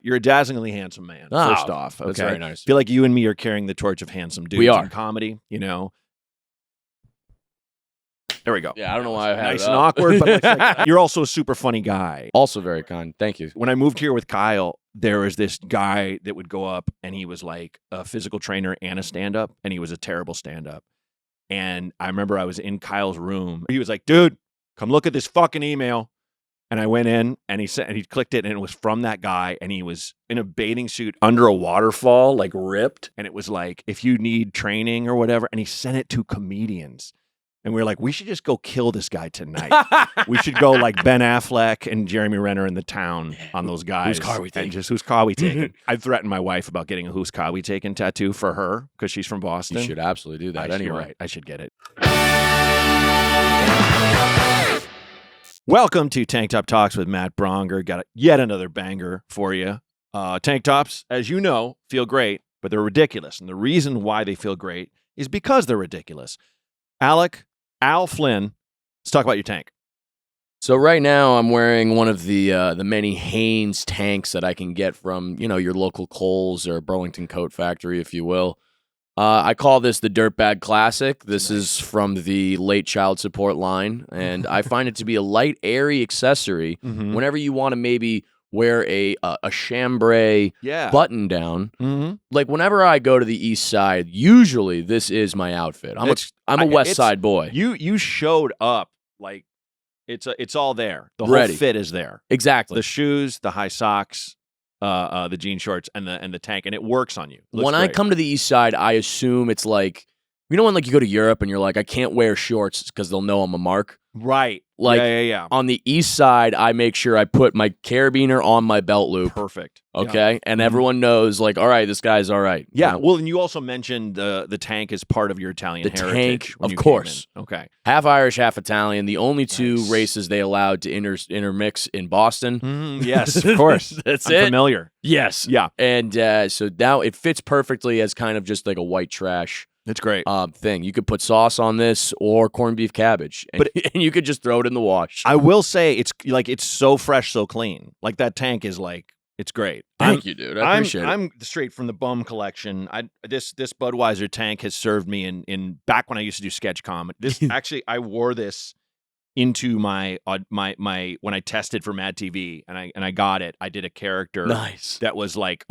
You're a dazzlingly handsome man, first off. Okay? That's very nice. I feel like you and me are carrying the torch of handsome dudes in comedy, you know. There we go. Yeah, I don't know why I had nice it and up. awkward, but it's like, you're also a super funny guy. Also very kind. Thank you. When I moved here with Kyle, there was this guy that would go up, and he was like a physical trainer and a stand-up, and he was a terrible stand-up. And I remember I was in Kyle's room. He was like, dude, come look at this fucking email. And I went in, and he clicked it, and it was from that guy, and he was in a bathing suit under a waterfall, like ripped. And it was like, if you need training or whatever, and he sent it to comedians. And we were like, we should just go kill this guy tonight. We should go like Ben Affleck and Jeremy Renner in The Town on those guys. Whose car we taking? Just whose car we taking? I threatened my wife about getting a whose car we taking tattoo for her because she's from Boston. You should absolutely do that anyway. You're right. I should get it. Welcome to Tank Top Talks with Matt Braunger. Got yet another banger for you. Tank tops, as you know, feel great, but they're ridiculous. And the reason why they feel great is because they're ridiculous. Alec, Flynn, let's talk about your tank. So right now I'm wearing one of the many Hanes tanks that I can get from, your local Kohl's or Burlington Coat Factory, if you will. I call this the Dirtbag Classic. This is from the late child support line, and I find it to be a light, airy accessory whenever you want to maybe wear a chambray button down. Like whenever I go to the East Side, usually this is my outfit. I'm a West Side boy. You showed up like it's all there. The whole fit is there. Exactly. The shoes, the high socks, the jean shorts, and the tank, and it works on you. When I come to the East Side, I assume it's like, when like you go to Europe and you're like, I can't wear shorts because they'll know I'm a mark. Right. Like, yeah. On the East Side, I make sure I put my carabiner on my belt loop. Perfect. Okay? Yeah. And everyone knows, like, all right, this guy's all right. Yeah. Well, and you also mentioned the tank is part of your Italian heritage. The tank, of course. Okay. Half Irish, half Italian. The only two races they allowed to intermix in Boston. Yes, of course. I'm familiar. Yes. Yeah. And so now it fits perfectly as kind of just like a white trash. It's great. Thing. You could put sauce on this or corned beef cabbage, and you could just throw it in the wash. I will say it's so fresh, so clean. Like that tank is like, it's great. Thank you, dude. I appreciate it. I'm straight from the bum collection. This Budweiser tank has served me in back when I used to do sketch comedy. This actually, I wore this into my when I tested for Mad TV, and I got it. I did a character that was like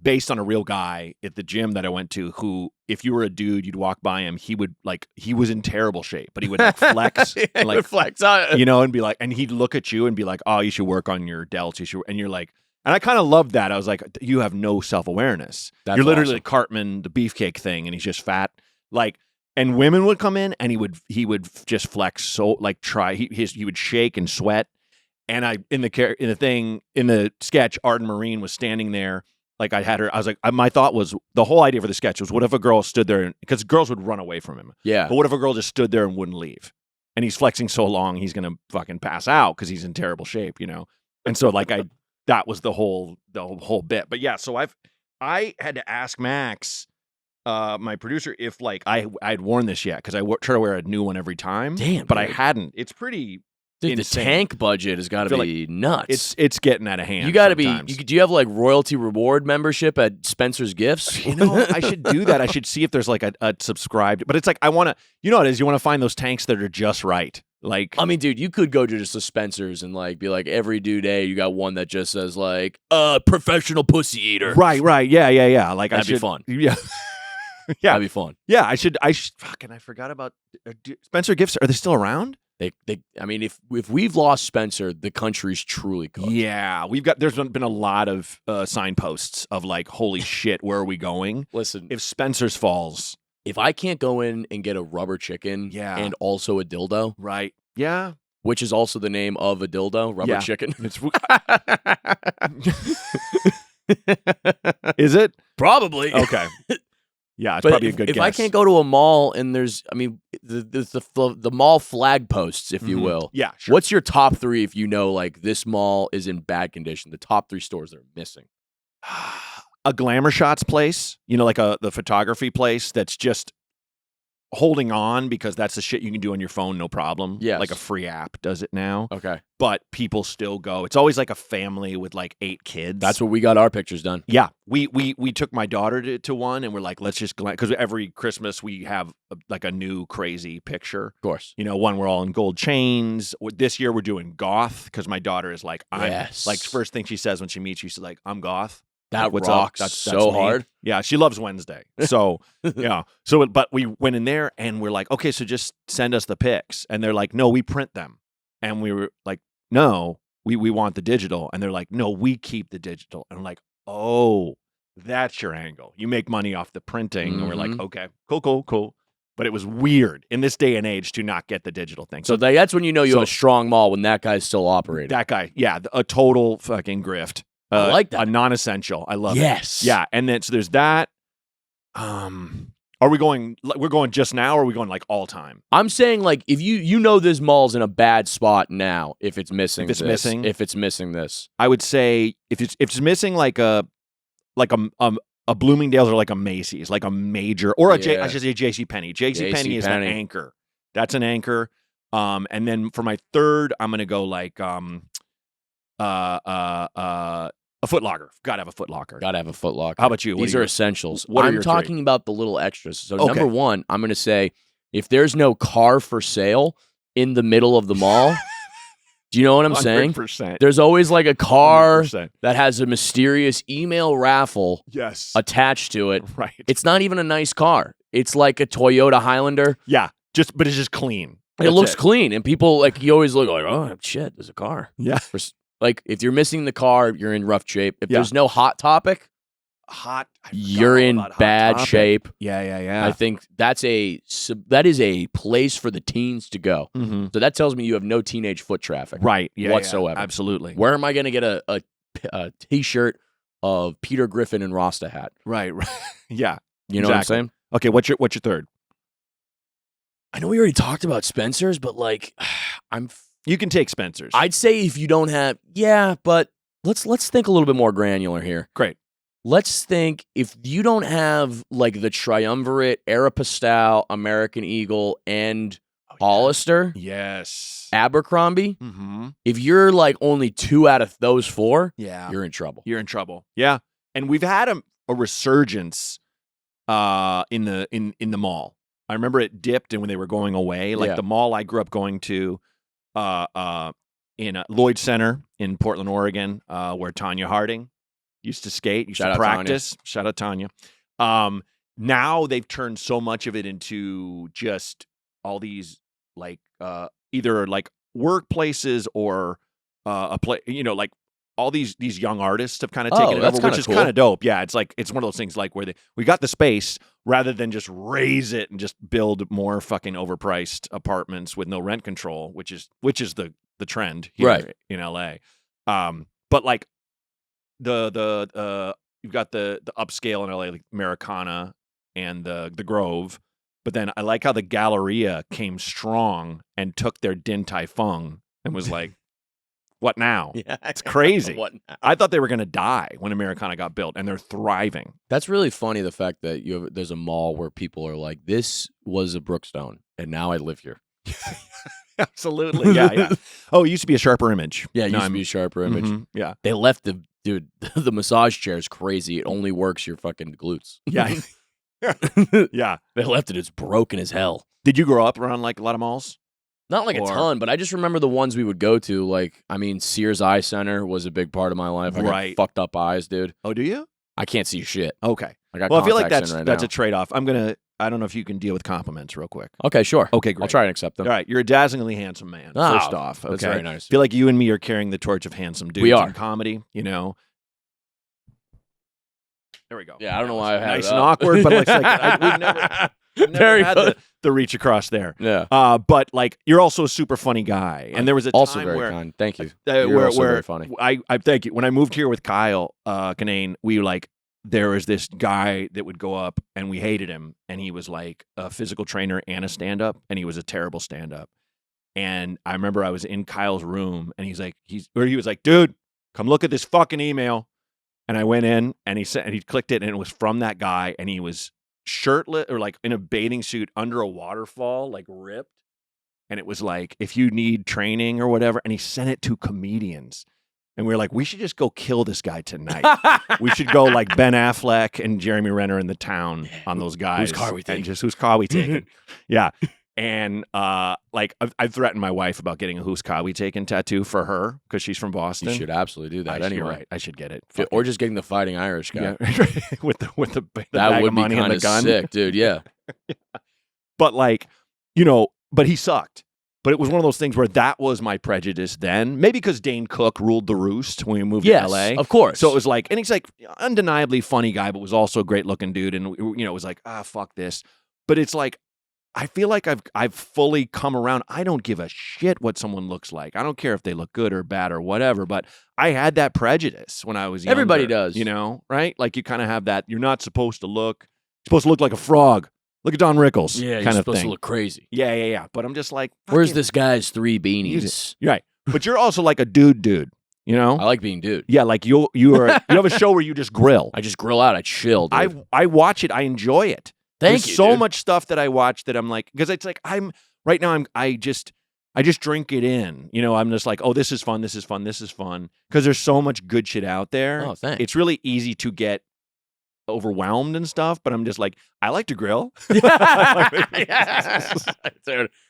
based on a real guy at the gym that I went to who, if you were a dude, you'd walk by him, he was in terrible shape, but he would like flex, and, like flex on, and be like, and he'd look at you and be like, oh, you should work on your delts. And you're like, and I kind of loved that. I was like, you have no self-awareness. You're literally like Cartman, the beefcake thing, and he's just fat. Like, and women would come in and he would just flex. So like he would shake and sweat. And in the sketch, Arden Marine was standing there. Like I was like, my thought was, the whole idea for the sketch was, what if a girl stood there, because girls would run away from him. Yeah. But what if a girl just stood there and wouldn't leave? And he's flexing so long, he's going to fucking pass out because he's in terrible shape, And so like that was the whole bit. But yeah, so I had to ask Max, my producer, if like I'd worn this yet, because I try to wear a new one every time. Damn. But I hadn't. It's pretty. Dude, the tank budget has got to be nuts. It's getting out of hand. You got to be. Do you have like royalty reward membership at Spencer's Gifts? I should do that. I should see if there's like a subscribed. But it's like I want to. You know what it is? You want to find those tanks that are just right. Like, I mean, dude, you could go to just a Spencer's and like be like, every due day you got one that just says like professional pussy eater. Right. Yeah. Like that'd be fun. Yeah. Yeah, that'd be fun. Yeah, I should. Fucking, I forgot about Spencer Gifts. Are they still around? I mean, if we've lost Spencer, the country's truly cooked. Yeah, there's been a lot of signposts of like, holy shit, where are we going? Listen, if Spencer's falls, if I can't go in and get a rubber chicken, and also a dildo, right? Yeah, which is also the name of a dildo, rubber chicken. Is it? Probably. Okay. Yeah, it's probably a good guess. If I can't go to a mall and there's the mall flag posts, if you will. Yeah, sure. What's your top three if you know, like, this mall is in bad condition? The top three stores that are missing. A Glamour Shots place, like the photography place that's just holding on because that's the shit you can do on your phone, no problem. Yes. Like a free app does it now. Okay. But people still go. It's always like a family with like 8 kids. That's what we got our pictures done. Yeah. We took my daughter to one, and we're like, let's just glance, because every Christmas we have like a new crazy picture. Of course. You know, one we're all in gold chains. This year we're doing goth because my daughter is like, Yes. like first thing she says when she meets you, she's like, I'm goth. That Like, what's rocks up? so me. hard. Yeah, she loves Wednesday. So, yeah. So, but we went in there and we're like, okay, so just send us the pics. And they're like, no, we print them. And we were like, no, we want the digital. And they're like, no, we keep the digital. And I'm like, oh, that's your angle. You make money off the printing. And we're like, okay, cool. But it was weird in this day and age to not get the digital thing. So that's when you know you have a strong mall, when that guy's still operating. That guy, yeah, a total fucking grift. I like that. A non-essential. I love it. Yes. Yeah, and then so there's that. Are we going? We're going just now, or are we going like all time? I'm saying like if you know this mall's in a bad spot now, if it's missing If it's missing this. I would say if it's missing like a Bloomingdale's or like a Macy's, like a major, or I should say JCPenney. JCPenney is an anchor. That's an anchor. And then for my third, I'm gonna go like a Foot Locker. Gotta have a Foot Locker. Gotta have a Foot Locker. How about you? These are essentials. What are I'm your talking three? about the little extras. So Okay. number one, I'm going to say, if there's no car for sale in the middle of the mall, do you know what I'm saying? 100%. There's always like a car 100%. that has a mysterious email raffle Yes. attached to it. Right. It's not even a nice car. It's like a Toyota Highlander. Yeah. But it's just clean. It looks clean, and people like you always look like, oh shit, there's a car. Yeah. Like if you're missing the car, you're in rough shape. If Yeah. there's no Hot Topic, you're in bad shape. Yeah. I think that is a place for the teens to go. Mm-hmm. So that tells me you have no teenage foot traffic, Right. Yeah. whatsoever. Yeah, absolutely. Where am I going to get a T-shirt of Peter Griffin and Rasta hat? Right. Yeah. You know what I'm saying? Okay. What's your third? I know we already talked about Spencer's, but like, You can take Spencer's. I'd say if you don't have, but let's think a little bit more granular here. Great. Let's think if you don't have like the triumvirate Aeropostale, American Eagle, and Hollister, Yes. Abercrombie. Mm-hmm. If you're like only 2 out of those 4, Yeah. you're in trouble. You're in trouble. Yeah. And we've had a resurgence in the mall. I remember it dipped and when they were going away. Like the mall I grew up going to in Lloyd Center in Portland, Oregon, where Tanya Harding used to skate, used to practice. Shout out Tanya. Now they've turned so much of it into just all these like either like workplaces or a play, like all these young artists have kind of taken it over, which is kind of dope. Yeah, it's like it's one of those things like where we got the space rather than just raise it and just build more fucking overpriced apartments with no rent control, which is the trend here in LA. But like the you've got the upscale in LA, like Americana and the Grove. But then I like how the Galleria came strong and took their Din Tai Fung and was like, what now? Yeah, it's crazy. What now? I thought they were going to die when Americana got built, and they're thriving. That's really funny, the fact that there's a mall where people are like, this was a Brookstone, and now I live here. Absolutely. Yeah. Oh, it used to be a Sharper Image. Yeah, it used to be a Sharper Image. Mm-hmm. Yeah. They left the massage chair is crazy. It only works your fucking glutes. Yeah. Yeah. They left it. It's broken as hell. Did you grow up around like a lot of malls? Not like a ton, but I just remember the ones we would go to. Like, I mean, Sears Eye Center was a big part of my life. I got fucked up eyes, dude. Oh, do you? I can't see shit. Okay. I feel like that's a trade-off. I don't know if you can deal with compliments real quick. Okay, sure. Okay, great. I'll try and accept them. All right, you're a dazzlingly handsome man, first off. Okay? That's very nice. I feel like you and me are carrying the torch of handsome dudes in comedy, There we go. Yeah, I don't know why I had nice and awkward, but it's like we've never had the reach across there. Yeah. But like you're also a super funny guy, and there was a also time very where kind. Thank you. You're also very funny. I thank you. When I moved here with Kyle Kinane, we like there was this guy that would go up, and we hated him, and he was like a physical trainer and a stand-up, and he was a terrible stand-up. And I remember I was in Kyle's room, and he was like, dude, come look at this fucking email. And I went in, and he clicked it, and it was from that guy, and he was shirtless or like in a bathing suit under a waterfall, like ripped. And it was like, if you need training or whatever, and he sent it to comedians. And we were like, we should just go kill this guy tonight. We should go like Ben Affleck and Jeremy Renner in The Town on those guys. Whose car we taking? Just whose car we taking? Yeah. And like I've threatened my wife about getting a whose car we taking tattoo for her because she's from Boston. You should absolutely do that anyway. You're right. I should get it. Or just getting the Fighting Irish guy. Yeah. with the that bag would of money be and the gun. sick, dude. Yeah. But like, you know, but he sucked. But it was one of those things where that was my prejudice then. Maybe because Dane Cook ruled the roost when we moved to LA. Of course. So it was like, and he's like undeniably funny guy, but was also a great looking dude. And, you know, it was like, fuck this. But it's like, I feel like I've fully come around. I don't give a shit what someone looks like. I don't care if they look good or bad or whatever. But I had that prejudice when I was younger. Everybody does. You know, right? Like you kind of have that. You're not supposed to look like a frog. Look at Don Rickles. Yeah, kind you're of supposed thing. to look crazy. Yeah. But I'm just like, where's this guy's 3 beanies? You're right. But you're also like a dude, you know? I like being dude. Yeah, like you have a show where you just grill. I just grill out. I chill, dude. I watch it. I enjoy it. There's so dude. much stuff that I watch that I'm like, because it's like I just drink it in. You know, I'm just like, oh, this is fun. Because there's so much good shit out there. Oh, thanks. It's really easy to get overwhelmed and stuff, but I'm just like, I like to grill.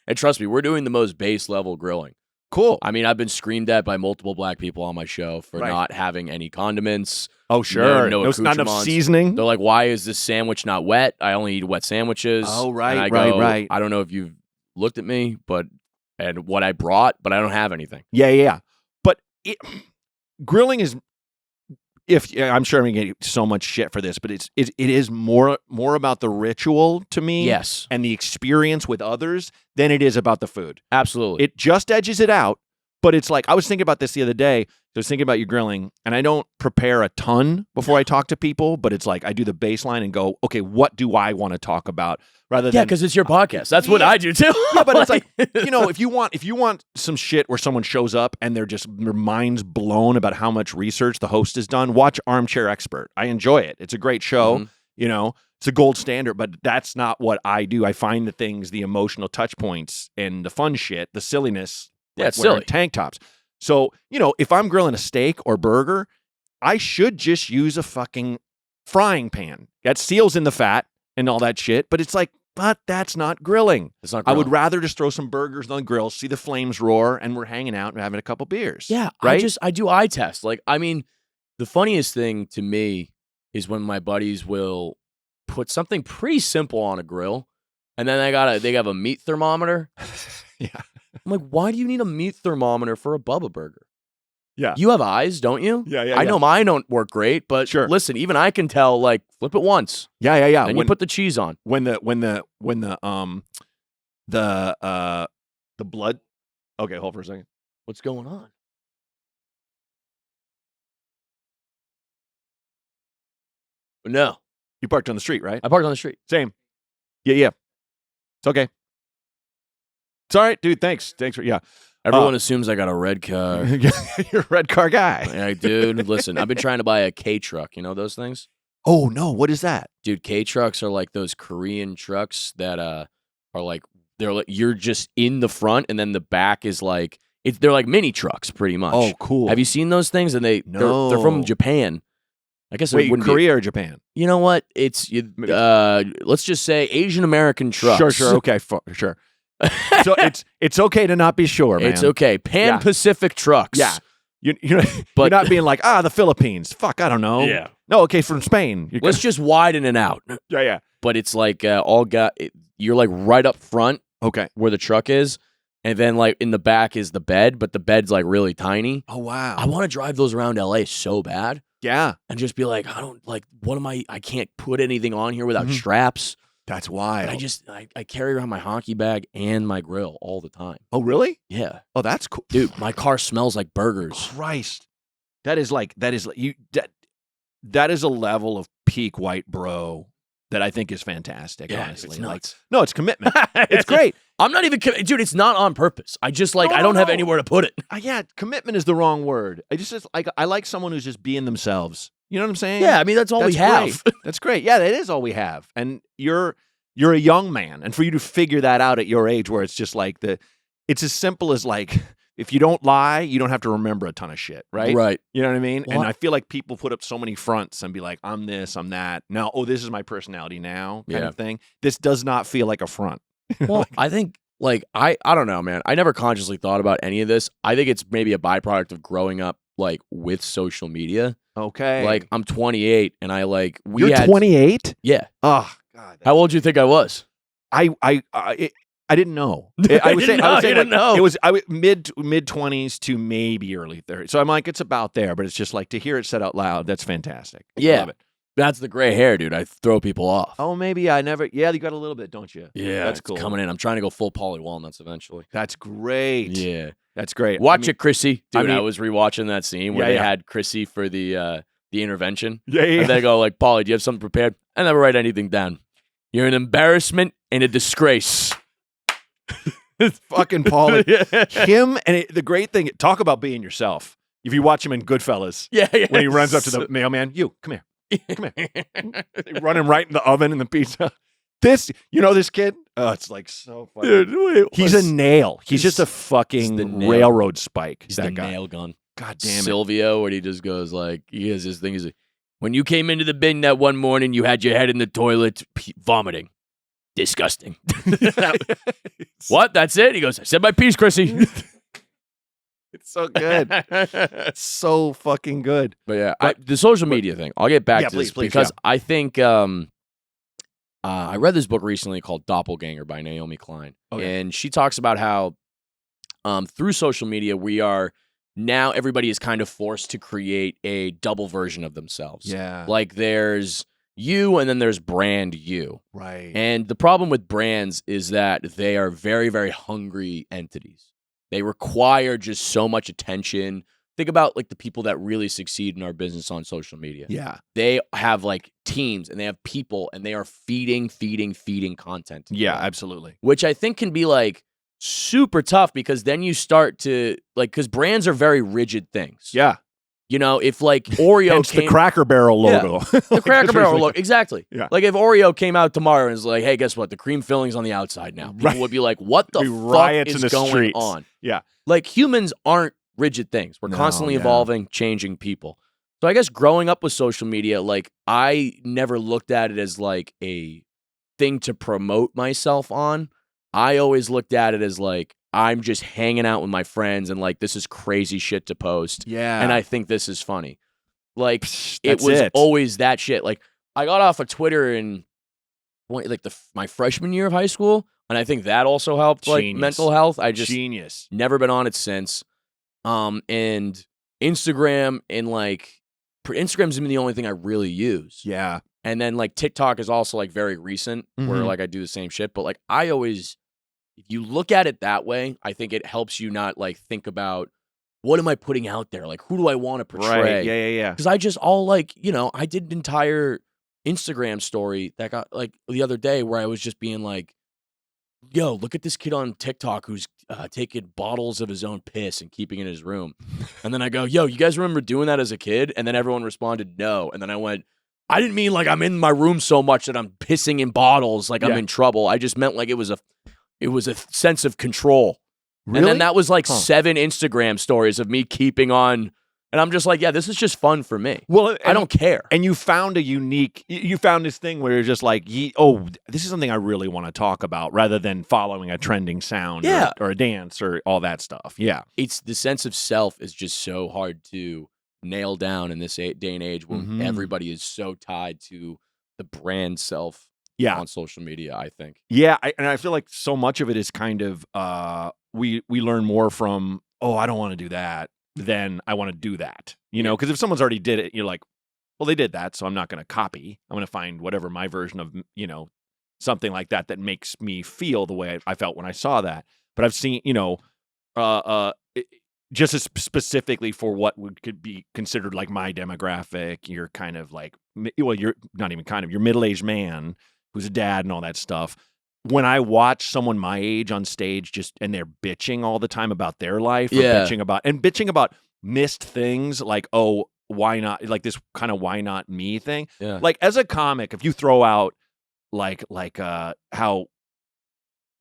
And trust me, we're doing the most base level grilling. Cool. I mean, I've been screamed at by multiple black people on my show for not having any condiments. Oh, sure. No not enough seasoning. They're like, why is this sandwich not wet? I only eat wet sandwiches. Oh, right, and I go, right. I don't know if you've looked at me, and what I brought, but I don't have anything. Yeah. But grilling is, I'm sure I'm gonna get so much shit for this, but it is more about the ritual to me, yes, and the experience with others than it is about the food. Absolutely, it just edges it out. But it's like I was thinking about this the other day. I was thinking about you grilling, and I don't prepare a ton before I talk to people. But it's like I do the baseline and go, okay, what do I want to talk about? Rather than because it's your podcast. That's what I do too. Yeah, but it's like, you know, if you want some shit where someone shows up and their minds blown about how much research the host has done, watch Armchair Expert. I enjoy it. It's a great show. Mm-hmm. You know, it's a gold standard, but that's not what I do. I find the emotional touch points and the fun shit, the silliness. Yeah, it's wearing silly. Tank tops. So, you know, if I'm grilling a steak or burger, I should just use a fucking frying pan. That seals in the fat and all that shit. But it's like, but that's not grilling. It's not grilling. I would rather just throw some burgers on the grill, see the flames roar, and we're hanging out and having a couple beers. Yeah, right? I do eye test. Like, I mean, the funniest thing to me is when my buddies will put something pretty simple on a grill, and then they have a meat thermometer. Yeah. I'm like, why do you need a meat thermometer for a Bubba burger? Yeah. You have eyes, don't you? Yeah. I know mine don't work great, but sure. Listen, even I can tell, like, flip it once. Yeah. And you put the cheese on. When the blood. Okay, hold for a second. What's going on? No. You parked on the street, right? I parked on the street. Same. Yeah. It's okay. It's all right, dude. Thanks for Everyone assumes I got a red car. You're a red car guy. Yeah, dude, listen, I've been trying to buy a K truck. You know those things? Oh, no. What is that? Dude, K trucks are like those Korean trucks that are like, they're like, you're just in the front and then the back is like, they're like mini trucks pretty much. Oh, cool. Have you seen those things? And they're from Japan. I guess Wait, it wouldn't Korea or Japan? You know what? It's let's just say Asian American trucks. Sure. Okay, sure. So it's okay to not be sure, man. It's okay. Pan Pacific trucks. Yeah. You're not being like, the Philippines. Fuck, I don't know. Yeah. No, okay, from Spain. Let's just widen it out. Yeah. But it's like you're like right up front. Okay. Where the truck is. And then like in the back is the bed, but the bed's like really tiny. Oh, wow. I want to drive those around LA so bad. Yeah. And just be like, I can't put anything on here without straps. That's wild. I carry around my hockey bag and my grill all the time. Oh, really? Yeah. Oh, that's cool. Dude, my car smells like burgers. Christ. That is a level of peak white bro that I think is fantastic, honestly. It's nuts. No, it's commitment. It's great. I'm not even dude, it's not on purpose. I just I don't have anywhere to put it. Yeah, commitment is the wrong word. I like someone who's just being themselves. You know what I'm saying? Yeah, I mean, that's all we have. Great. That's great. Yeah, that is all we have. And you're a young man, and for you to figure that out at your age, where it's just like it's as simple as like, if you don't lie, you don't have to remember a ton of shit, right? Right. You know what I mean? Well, and I feel like people put up so many fronts and be like, I'm this, I'm that. Now, this is my personality now, kind of thing. This does not feel like a front. Well, I think, like, I don't know, man. I never consciously thought about any of this. I think it's maybe a byproduct of growing up, like, with social media. Okay. Like, I'm 28, and You're 28? Yeah. Oh, God. How old do you think I was? I didn't know. I would say it was mid 20s to maybe early 30s. So I'm like, it's about there, but it's just like to hear it said out loud. That's fantastic. Yeah. I love it. That's the gray hair, dude. I throw people off. Oh, maybe I never. Yeah, you got a little bit, don't you? Yeah, that's it's cool. coming in. I'm trying to go full Polly Walnuts eventually. That's great. Yeah, that's great. Watch it, Chrissy. Dude, I mean, I was rewatching that scene where they had Chrissy for the intervention. Yeah. And they go like, Polly, do you have something prepared? I never write anything down. You're an embarrassment and a disgrace. Fucking Paulie. Him and the great thing, talk about being yourself. If you watch him in Goodfellas, when he runs up to the mailman, come here. Come here. They run him right in the oven and the pizza. This kid? Oh, it's like so funny. Dude, wait, he's a nail. He's just a fucking railroad spike. He's the nail gun. God damn it. Silvio, where he just goes like, he has this thing. He's like, when you came into the bin that one morning, you had your head in the toilet vomiting. Disgusting. What? That's it? He goes, I said my piece, Chrissy. It's so good. It's so fucking good. But yeah, the social media thing, I'll get back to this because I think I read this book recently called Doppelganger by Naomi Klein. Okay. And she talks about how through social media, now everybody is kind of forced to create a double version of themselves. Yeah. Like there's you and then there's brand you. Right. And the problem with brands is that they are very, very hungry entities. They require just so much attention. Think about like the people that really succeed in our business on social media. Yeah. They have like teams and they have people and they are feeding content. Yeah, absolutely. Which I think can be like super tough because then you start to like, because brands are very rigid things. Yeah. You know, if like Oreo it's the Cracker Barrel logo. Yeah, the Cracker Barrel logo. Exactly. Yeah. Like if Oreo came out tomorrow and was like, hey, guess what? The cream filling's on the outside now. People would be like, what the fuck is going on? Yeah. Like humans aren't rigid things. We're constantly evolving, changing people. So I guess growing up with social media, like I never looked at it as like a thing to promote myself on. I always looked at it as like, I'm just hanging out with my friends and like, this is crazy shit to post. Yeah. And I think this is funny. Like it was always that shit. Like I got off of Twitter in like my freshman year of high school. And I think that also helped like mental health. I just never been on it since. And Instagram and like Instagram's even the only thing I really use. Yeah. And then like TikTok is also like very recent where like I do the same shit. But like I always, if you look at it that way, I think it helps you not like think about what am I putting out there? Like who do I want to portray? Right. Yeah. Because I just I did an entire Instagram story that got like the other day where I was just being like, yo, look at this kid on TikTok who's taking bottles of his own piss and keeping it in his room. And then I go, yo, you guys remember doing that as a kid? And then everyone responded, no. And then I went, I didn't mean like I'm in my room so much that I'm pissing in bottles like I'm in trouble. I just meant like it was a sense of control. Really? And then that was like 7 Instagram stories of me keeping on. And I'm just like, yeah, this is just fun for me. Well, I don't care. And you found you found this thing where you're just like, this is something I really want to talk about rather than following a trending sound or a dance or all that stuff. Yeah. It's the sense of self is just so hard to nail down in this day and age when everybody is so tied to the brand self on social media, I think. Yeah. And I feel like so much of it is kind of, we learn more from, I don't want to do that. Then I want to do that, because if someone's already did it, you're like, well, they did that, so I'm not going to copy. I'm going to find whatever my version of, something like that makes me feel the way I felt when I saw that. But I've seen, just as specifically for what could be considered like my demographic, you're kind of like, well, you're not even kind of, you're middle-aged man who's a dad and all that stuff. When I watch someone my age on stage and they're bitching all the time about their life or bitching about missed things like, why not, like this kind of why not me thing. Yeah. Like as a comic, if you throw out like how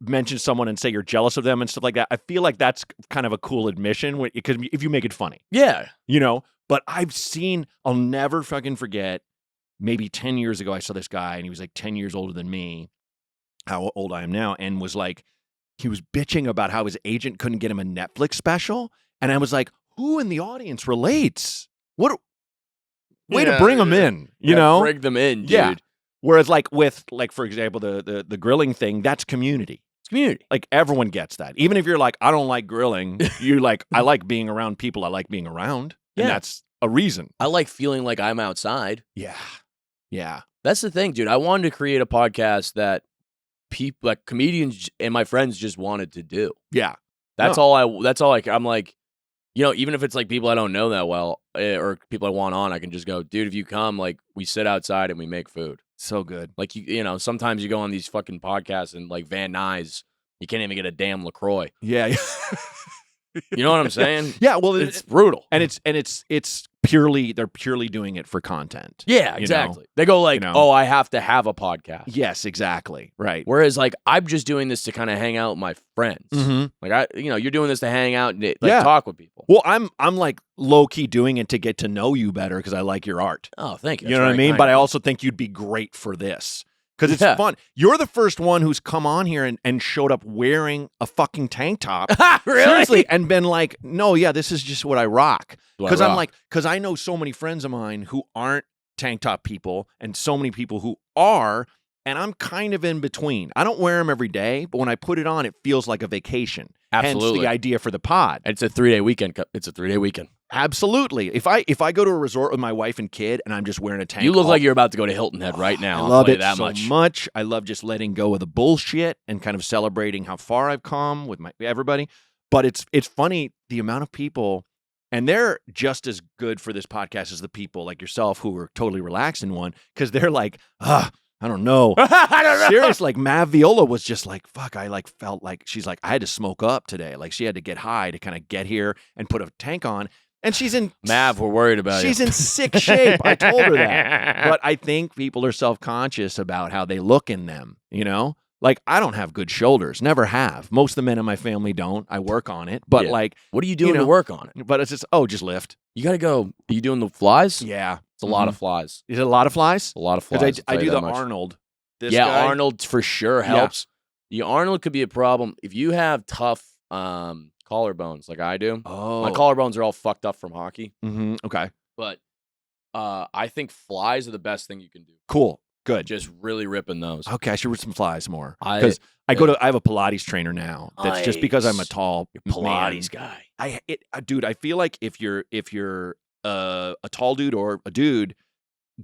mention someone and say you're jealous of them and stuff like that, I feel like that's kind of a cool admission because if you make it funny, Yeah. you know. But I'll never fucking forget. Maybe 10 years ago, I saw this guy and he was like 10 years older than me, how old I am now, and was like, he was bitching about how his agent couldn't get him a Netflix special, and I was like, who in the audience relates? What way to bring them in, you know? Bring them in, dude. Yeah. Whereas like with for example, the grilling thing, that's community. It's community. Like everyone gets that. Even if you're like, I don't like grilling, you're like, I like being around people I like being around. And that's a reason. I like feeling like I'm outside. Yeah. Yeah. That's the thing, dude. I wanted to create a podcast that people, like comedians and my friends, just wanted to do. Yeah. That's all I'm like, you know, even if it's like people I don't know that well or people I want on, I can just go, dude, if you come, like we sit outside and we make food. So good. Like, you know, sometimes you go on these fucking podcasts and like Van Nuys, you can't even get a damn LaCroix. Yeah. You know what I'm saying? Yeah. Well, it's brutal. And it's purely, they're purely doing it for content. Yeah, exactly. You know? They go like, You know? oh, I have to have a podcast. Yes, exactly. Right. Whereas like, I'm just doing this to kind of hang out with my friends. Mm-hmm. Like you're doing this to hang out and Yeah. talk with people. Well, I'm like low key doing it to get to know you better because I like your art. Oh, thank you. You know what I mean? But I also think you'd be great for this. Because it's fun. You're the first one who's come on here and showed up wearing a fucking tank top. Really? Seriously. And been like, no, yeah, this is just what I rock. Because because I know so many friends of mine who aren't tank top people and so many people who are, and I'm kind of in between. I don't wear them every day, but when I put it on, it feels like a vacation. Absolutely. Hence the idea for the pod. It's a 3-day weekend. It's a 3-day weekend. Absolutely. If I go to a resort with my wife and kid and I'm just wearing a tank, you look like you're about to go to Hilton Head right now. I love it that so much. I love just letting go of the bullshit and kind of celebrating how far I've come with everybody. But it's funny the amount of people, and they're just as good for this podcast as the people like yourself who are totally relaxed in one, because they're like, I don't know. I don't know. Serious, like Mav Viola was just like, fuck, I like felt like she's like, I had to smoke up today. Like she had to get high to kind of get here and put a tank on. And she's in Mav, we're worried about she's you. in sick shape. I told her that. But I think people are self-conscious about how they look in them, you know? Like, I don't have good shoulders. Never have. Most of the men in my family don't. I work on it. But like, what are you doing to work on it? But it's just, just lift. You got to go. Are you doing the flies? Yeah. It's a lot of flies. Is it a lot of flies? A lot of flies. I do the Arnold. This guy. Arnold for sure helps. Yeah. The Arnold could be a problem. If you have tough collarbones like I do. Oh. My collarbones are all fucked up from hockey. Mm-hmm. Okay. But I think flies are the best thing you can do. Cool. Good. Just really ripping those. Okay, I should rip some flies more. Because I have a Pilates trainer now. That's just because I'm a tall Pilates guy. Dude, I feel like if you're a tall dude or a dude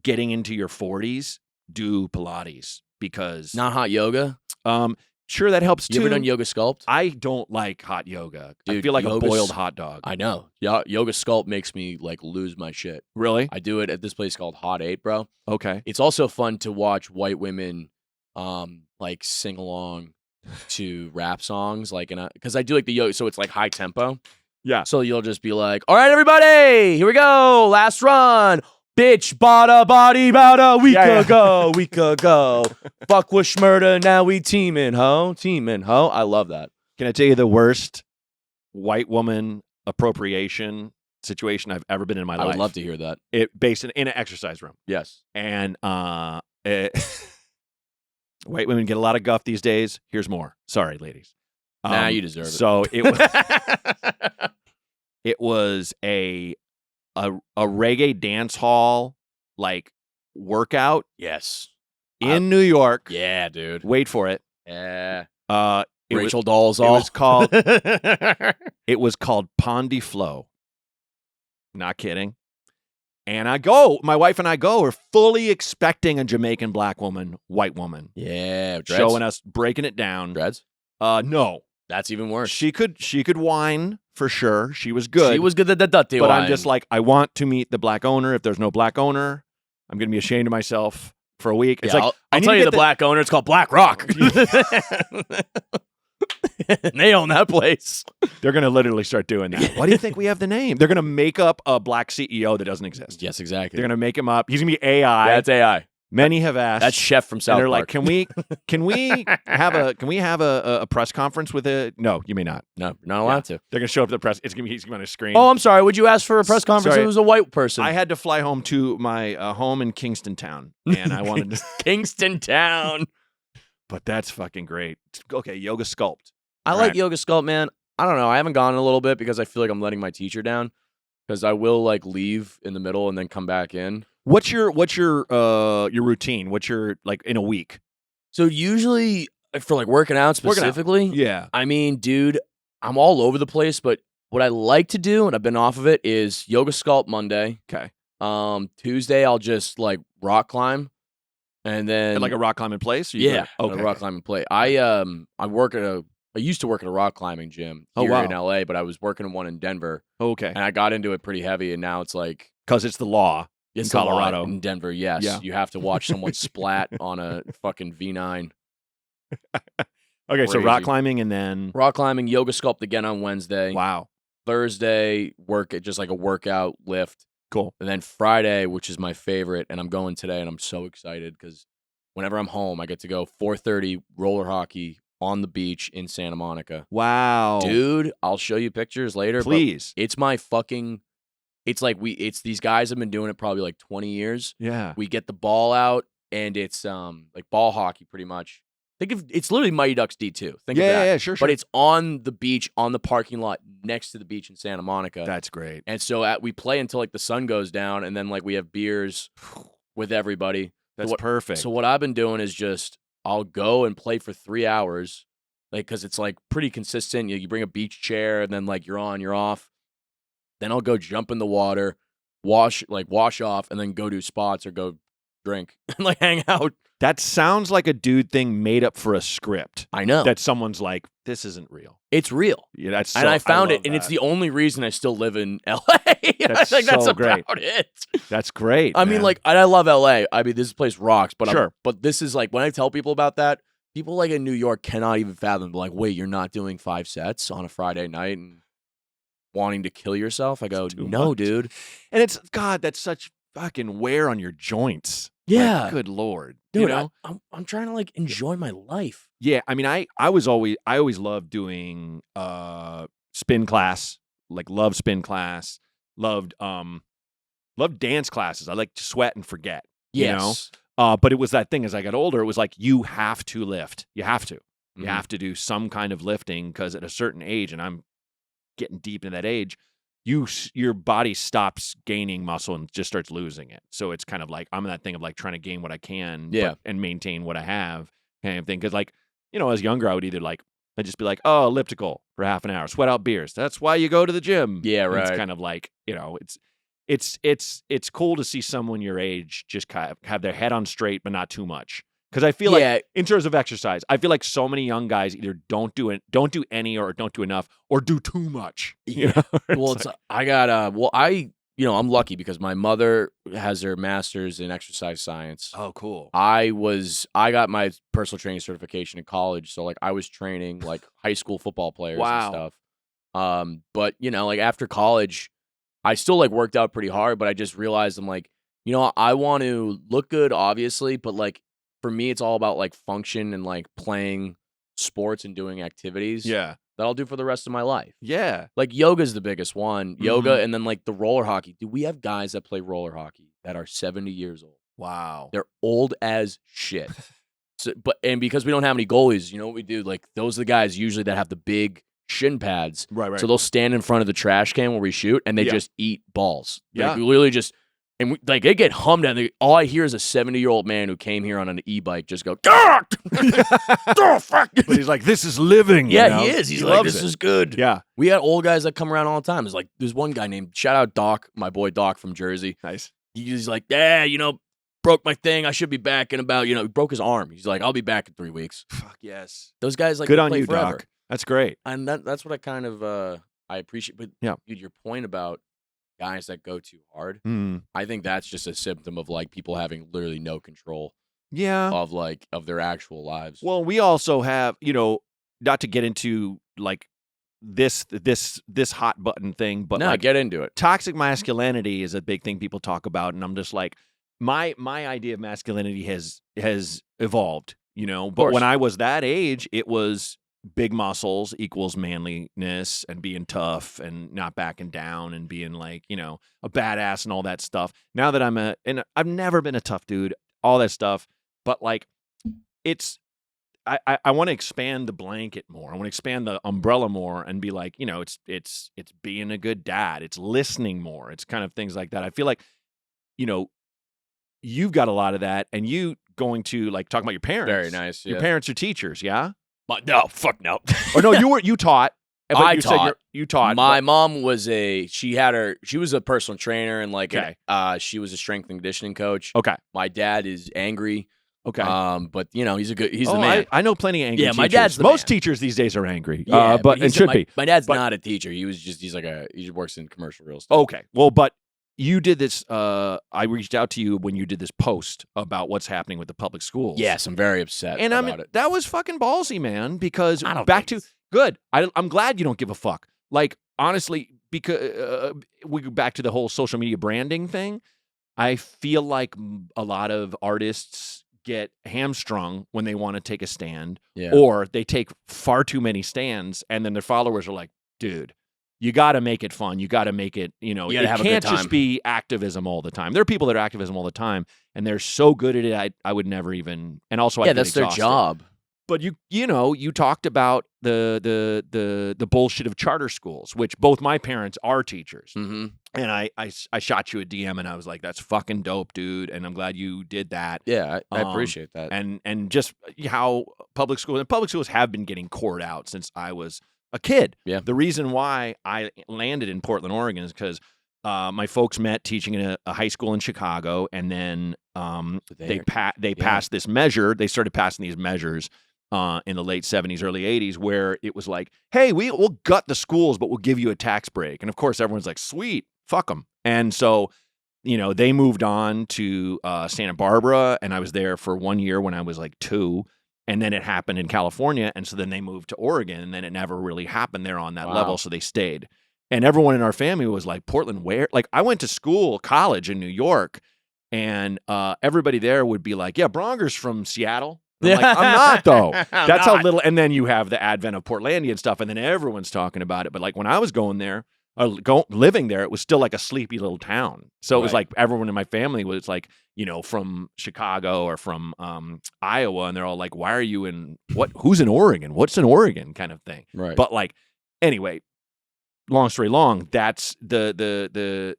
getting into your 40s, do Pilates because not hot yoga. Sure, that helps too. You ever done yoga sculpt? I don't like hot yoga. Dude, I feel like a boiled hot dog. I know. Yoga sculpt makes me like lose my shit. Really? I do it at this place called Hot 8, bro. Okay. It's also fun to watch white women like sing along to rap songs, like because I do like the yoga, so it's like high tempo. Yeah. So you'll just be like, all right, everybody, here we go. Last run. Bitch bought a body about a week ago. Fuck with Schmurda, now we teaming, ho. I love that. Can I tell you the worst white woman appropriation situation I've ever been in my life? I would love to hear that. It based in an exercise room. Yes. And white women get a lot of guff these days. Here's more. Sorry, ladies. You deserve it. So it was a reggae dance hall like workout. Yes. In New York. Yeah, dude. Wait for it. Yeah. Rachel Dolezal. It was called Pondy Flow. Not kidding. And my wife and I are fully expecting a Jamaican black woman, white woman. Yeah. Dreads? Showing us, breaking it down. Dreads? No. That's even worse. She could whine for sure. She was good. She was good at the dirty But wine. I'm just like, I want to meet the black owner. If there's no black owner, I'm going to be ashamed of myself for a week. It's like I'll tell you the black owner. It's called Black Rock. They own that place. They're going to literally start doing that. Why do you think we have the name? They're going to make up a black CEO that doesn't exist. Yes, exactly. They're going to make him up. He's going to be AI. That's AI. Many have asked. That's Chef from South and they're Park. like, can we have a press conference with it? No, you may not. No, you're not allowed to. They're going to show up at the press. He's going to be on a screen. Oh, I'm sorry. Would you ask for a press conference? Sorry. It was a white person. I had to fly home to my home in Kingston Town, and I wanted to. Kingston Town. But that's fucking great. Okay, Yoga Sculpt. I like Yoga Sculpt, man. I don't know. I haven't gone in a little bit because I feel like I'm letting my teacher down. Because I will like leave in the middle and then come back in. What's your routine? What's your like in a week? So usually for like working out specifically, yeah. I mean, dude, I'm all over the place. But what I like to do, and I've been off of it, is Yoga Sculpt Monday. Okay. Tuesday I'll just like rock climb, and then At like a rock climbing place. Okay. Okay. A rock climbing place. I used to work at a rock climbing gym here in LA, but I was working in one in Denver. Okay. And I got into it pretty heavy, and now it's like because it's the law. It's in Colorado. in Denver, yes. Yeah. You have to watch someone splat on a fucking V9. Okay, so Crazy. rock climbing and then Rock climbing, Yoga Sculpt again on Wednesday. wow, Thursday, work at just like a workout lift. cool. And then Friday, which is my favorite, and I'm going today, and I'm so excited because whenever I'm home, I get to go 4:30 roller hockey on the beach in Santa Monica. Wow, Dude, I'll show you pictures later. please. It's my fucking. It's like it's these guys have been doing it probably like 20 years. Yeah, We get the ball out, and it's like ball hockey pretty much. Think of it's literally Mighty Ducks D2. Think of that. yeah, sure. But it's on the beach, on the parking lot next to the beach in Santa Monica. That's great. And so we play until like the sun goes down, and then like we have beers with everybody. That's perfect. So what I've been doing is just I'll go and play for 3 hours, like because it's like pretty consistent. You bring a beach chair, and then like you're on, you're off. Then I'll go jump in the water, wash off, and then go do spots or go drink and like hang out. That sounds like a dude thing made up for a script. I know that someone's like, this isn't real. it's real. Yeah, that's And I found it, and that. it's the only reason I still live in LA. That's I think that's so about great. it. That's great. I mean, man. like, and I love LA. I mean, this place rocks, but Sure. but this is like when I tell people about that, people like in New York cannot even fathom. Like, wait, you're not doing 5 sets on a Friday night and wanting to kill yourself? I go, too no, much. dude. and it's God, that's such fucking wear on your joints. Yeah. Like, good Lord, Dude, you know? I'm trying to like enjoy my life. Yeah, I mean, I always loved doing spin class, like love spin class, loved dance classes. I like to sweat and forget, Yes. you know. But it was that thing as I got older. It was like you have to lift. You have to. You Mhm. have to do some kind of lifting because at a certain age, and I'm getting deep into that age, your body stops gaining muscle and just starts losing it. So it's kind of like I'm in that thing of like trying to gain what I can, and maintain what I have, kind of thing. Because like as younger, I would either like I'd just be like, oh, elliptical for half an hour, sweat out beers. That's why you go to the gym. Yeah, And right. it's kind of like it's cool to see someone your age just kind of have their head on straight, but not too much. Because I feel like in terms of exercise, I feel like so many young guys either don't do any, or don't do enough, or do too much. You know? Well, I'm lucky because my mother has her master's in exercise science. Oh, cool. I got my personal training certification in college, so like I was training like high school football players and stuff. But like after college, I still like worked out pretty hard, but I just realized I'm like, I want to look good, obviously, but like for me, it's all about like function and like playing sports and doing activities. Yeah. That I'll do for the rest of my life. Yeah. Like yoga's the biggest one. Yoga, and then like the roller hockey. Dude, we have guys that play roller hockey that are 70 years old. Wow. They're old as shit. And because we don't have any goalies, you know what we do? Like those are the guys usually that have the big shin pads. Right. So they'll stand in front of the trash can where we shoot, and they just eat balls. Like, we literally just. And they get hummed at. All I hear is a 70-year-old man who came here on an e-bike just go, oh, fuck. But he's like, this is living. Yeah, he is. He's like, this is good. Yeah. We had old guys that come around all the time. It's like, there's one guy named, shout out Doc, my boy Doc from Jersey. Nice. He's like, yeah, broke my thing. I should be back in about, he broke his arm. He's like, I'll be back in 3 weeks. Fuck yes. Those guys like good they on play you, forever. Doc. That's great. And that's what I kind of, I appreciate. But dude, your point about guys that go too hard, I think that's just a symptom of like people having literally no control Yeah. of their actual lives. Well, we also have, not to get into like this hot button thing, but No, like get into it. toxic masculinity is a big thing people talk about, and I'm just like, my idea of masculinity has evolved, you know. But when I was that age, it was big muscles equals manliness and being tough and not backing down and being like, you know, a badass and all that stuff. Now that and I've never been a tough dude, all that stuff, but like it's. I want to expand the blanket more. I want to expand the umbrella more and be like, you know, it's being a good dad. It's listening more. It's kind of things like that. I feel like, you know, you've got a lot of that, and you going to like talk about your parents. Very nice. Your parents are teachers, yeah? But no, fuck no. Or no, you taught. But I you taught. Said you taught. My mom was she was a personal trainer and like she was a strength and conditioning coach. Okay. My dad is angry. Okay. But you know, he's the man. I know plenty of angry teachers. My dad's the Most man. teachers these days are angry. Yeah, but it should be. My dad's not a teacher. He just works in commercial real estate. Okay. Well, but you did this. I reached out to you when you did this post about what's happening with the public schools. Yes, I'm very upset about it. That was fucking ballsy, man. Because I don't back think to good. I'm glad you don't give a fuck. Like honestly, because we go back to the whole social media branding thing. I feel like a lot of artists get hamstrung when they want to take a stand, or they take far too many stands, and then their followers are like, dude, you got to make it fun. You got to make it, you know, it can't just be activism all the time. There are people that are activism all the time, and they're so good at it, I would never even, and also I get that's exhausted. their job. But you know, you talked about the bullshit of charter schools, which both my parents are teachers. Mm-hmm. And I shot you a DM and I was like, that's fucking dope, dude. And I'm glad you did that. Yeah, I appreciate that. And just how public schools have been getting cored out since I was a kid. Yeah. The reason why I landed in Portland, Oregon is because my folks met teaching in a high school in Chicago. And then they passed this measure. They started passing these measures in the late 70s, early 80s, where it was like, hey, we'll gut the schools, but we'll give you a tax break. And of course, everyone's like, sweet, fuck them. And so, you know, they moved on to Santa Barbara, and I was there for 1 year when I was like 2. And then it happened in California. And so then they moved to Oregon, and then it never really happened there on that level. So they stayed. And everyone in our family was like, Portland, where? Like, I went to college in New York, and everybody there would be like, yeah, Braunger's from Seattle. I'm like, I'm not though. That's how little. And then you have the advent of Portlandia and stuff, and then everyone's talking about it. But like when I was going there, living there, it was still like a sleepy little town. So it was like everyone in my family was like, you know, from Chicago or from Iowa, and they're all like, "Why are you in what? Who's in Oregon? What's in Oregon?" kind of thing. Right. But like, anyway, long story long, that's the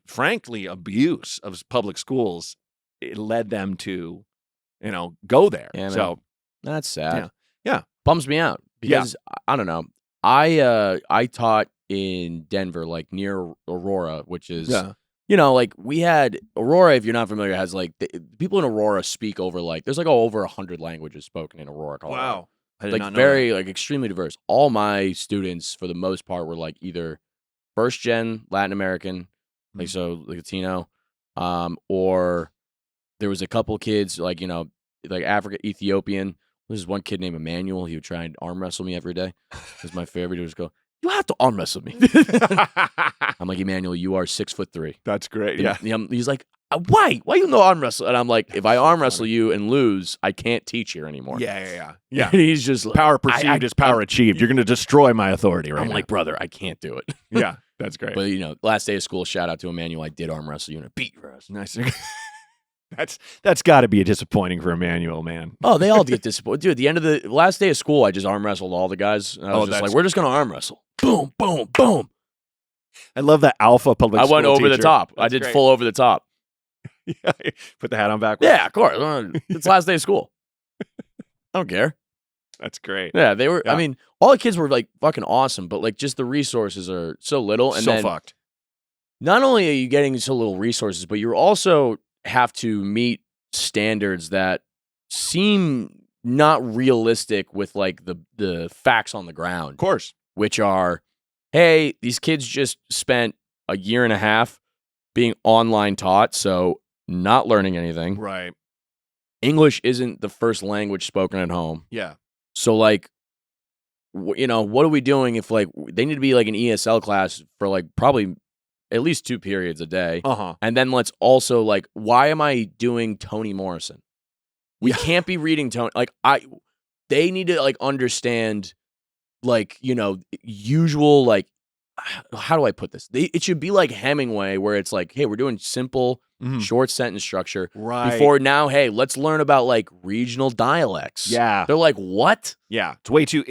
frankly abuse of public schools. It led them to, you know, go there. Yeah, so that's sad. Yeah. Bums me out because I don't know. I taught in Denver, like near Aurora, which is, you know, like we had Aurora. If you're not familiar, has like people in Aurora speak over like there's like over 100 languages spoken in Aurora, Colorado. Wow, I did like not know very that. like extremely diverse. All my students, for the most part, were like either first gen Latin American, like so like Latino, or there was a couple kids like, you know, like Africa, Ethiopian. There's one kid named Emmanuel. He would try and arm wrestle me every day. It was my favorite. He would just go, you have to arm wrestle me. I'm like, Emmanuel, you are 6'3". That's great. And he's like, why? Why you no arm wrestle? And I'm like, if I arm wrestle you and lose, I can't teach here anymore. Yeah. And he's just like, power perceived is power achieved. You're going to destroy my authority right I'm now. like, brother, I can't do it. Yeah, that's great. But, you know, last day of school, shout out to Emmanuel. I did arm wrestle you and I beat your ass. Nice. That's got to be disappointing for Emmanuel, man. Oh, they all get disappointed. Dude, at the end of the last day of school, I just arm wrestled all the guys. And I was just like, we're just going to arm wrestle. Boom, boom, boom. I love that alpha public school I went over teacher. the top. That's I did great. full over the top. Yeah, put the hat on backwards. Yeah, of course. It's last day of school. I don't care. That's great. Yeah, they were. Yeah. I mean, all the kids were like fucking awesome, but like just the resources are so little. And so then fucked. Not only are you getting so little resources, but you also have to meet standards that seem not realistic with like the facts on the ground. Of course. Which are, hey, these kids just spent a year and a half being online taught, so not learning anything. Right. English isn't the first language spoken at home. Yeah. So, like, what are we doing if like they need to be like an ESL class for like probably at least 2 periods a day. And then let's also like, why am I doing Toni Morrison? We can't be reading Toni. Like they need to like understand like, usual, like, how do I put this? It should be like Hemingway where it's like, hey, we're doing simple, short sentence structure. Right. Before now, hey, let's learn about like regional dialects. Yeah. They're like, what? Yeah. It's way too...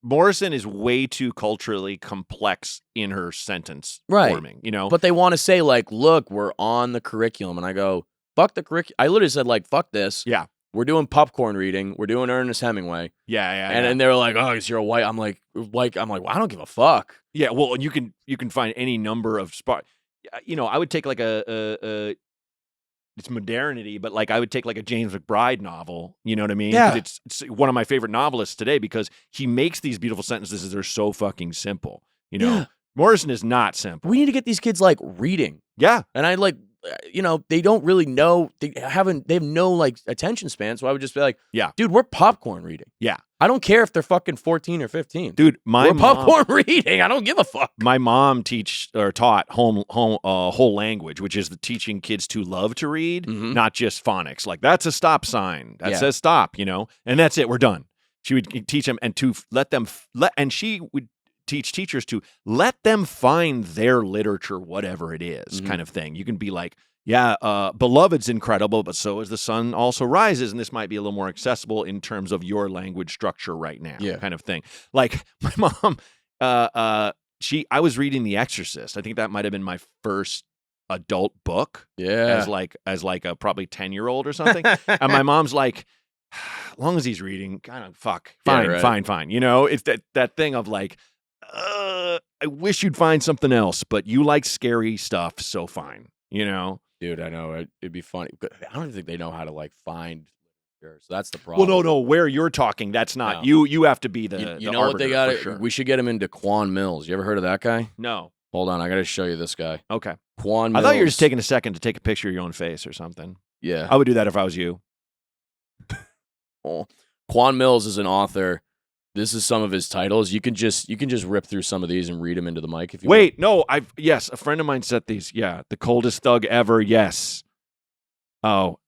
Morrison is way too culturally complex in her sentence forming, But they want to say like, look, we're on the curriculum. And I go, fuck the curriculum. I literally said like, fuck this. Yeah. We're doing popcorn reading. We're doing Ernest Hemingway. Yeah. And then they're like, oh, because you're a white. I'm like, well, I don't give a fuck. Yeah. Well, you can find any number of spots. I would take like it's modernity, but like I would take like a James McBride novel, you know what I mean? Yeah. It's one of my favorite novelists today because he makes these beautiful sentences that are so fucking simple, Yeah. Morrison is not simple. We need to get these kids like reading. Yeah. And I like, they don't really know. They have no like attention span. So I would just be like, dude, we're popcorn reading. Yeah. I don't care if they're fucking 14 or 15. Dude, we're popcorn reading. I don't give a fuck. My mom taught whole language, which is teaching kids to love to read, not just phonics. Like that's a stop sign that says stop, and that's it. We're done. She would teach them and to and she would teach teachers to let them find their literature, whatever it is, kind of thing. You can be like, Beloved's incredible, but so is The Sun Also Rises, and this might be a little more accessible in terms of your language structure right now, kind of thing. Like my mom, I was reading The Exorcist. I think that might have been my first adult book, as like a probably 10-year-old or something. And my mom's like, as long as he's reading, kind of fine. It's that thing of like, I wish you'd find something else, but you like scary stuff, so fine, Dude, I know it'd be funny. I don't think they know how to like find. So that's the problem. Well, no, where you're talking, that's not you. You have to be the. You know what they got? Sure. We should get him into Quan Mills. You ever heard of that guy? No. Hold on, I got to show you this guy. Okay. Quan Mills. I thought you were just taking a second to take a picture of your own face or something. Yeah, I would do that if I was you. Quan Mills is an author. This is some of his titles. You can just rip through some of these and read them into the mic if you want. No, a friend of mine set these. Yeah, The Coldest Thug Ever. Yes. Oh,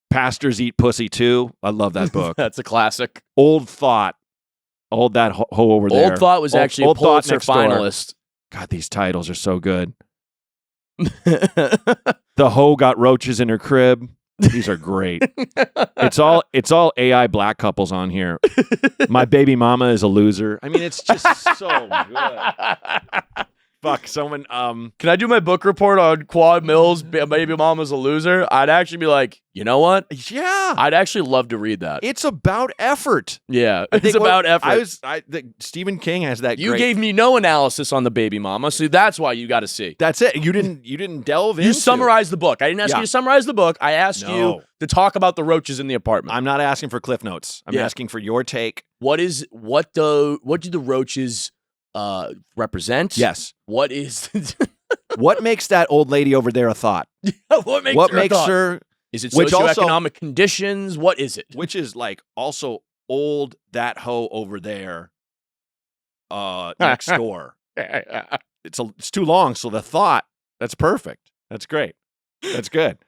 Pastors Eat Pussy Too. I love that book. That's a classic. Old Thought. That hoe over there. Old Thought was actually a Pulitzer finalist. God, these titles are so good. The hoe got roaches in her crib. These are great. It's all AI black couples on here. My baby mama is a loser. I mean, it's just so good. Fuck, someone. Can I do my book report on Quan Mills? Baby mama's a loser. I'd actually be like, you know what? Yeah, I'd actually love to read that. It's about effort. Yeah, it's about effort. Stephen King has that. You gave me no analysis on the baby mama, so that's why you got to see. That's it. You didn't delve into. You summarized the book. I didn't ask you to summarize the book. I asked you to talk about the roaches in the apartment. I'm not asking for Cliff Notes. I'm asking for your take. What do the roaches represent? Yes. What is what makes that old lady over there a thought? What makes her? Is it socioeconomic conditions? What is it? Which is like also old that hoe over there next door. It's too long, so the thought, that's perfect. That's great. That's good.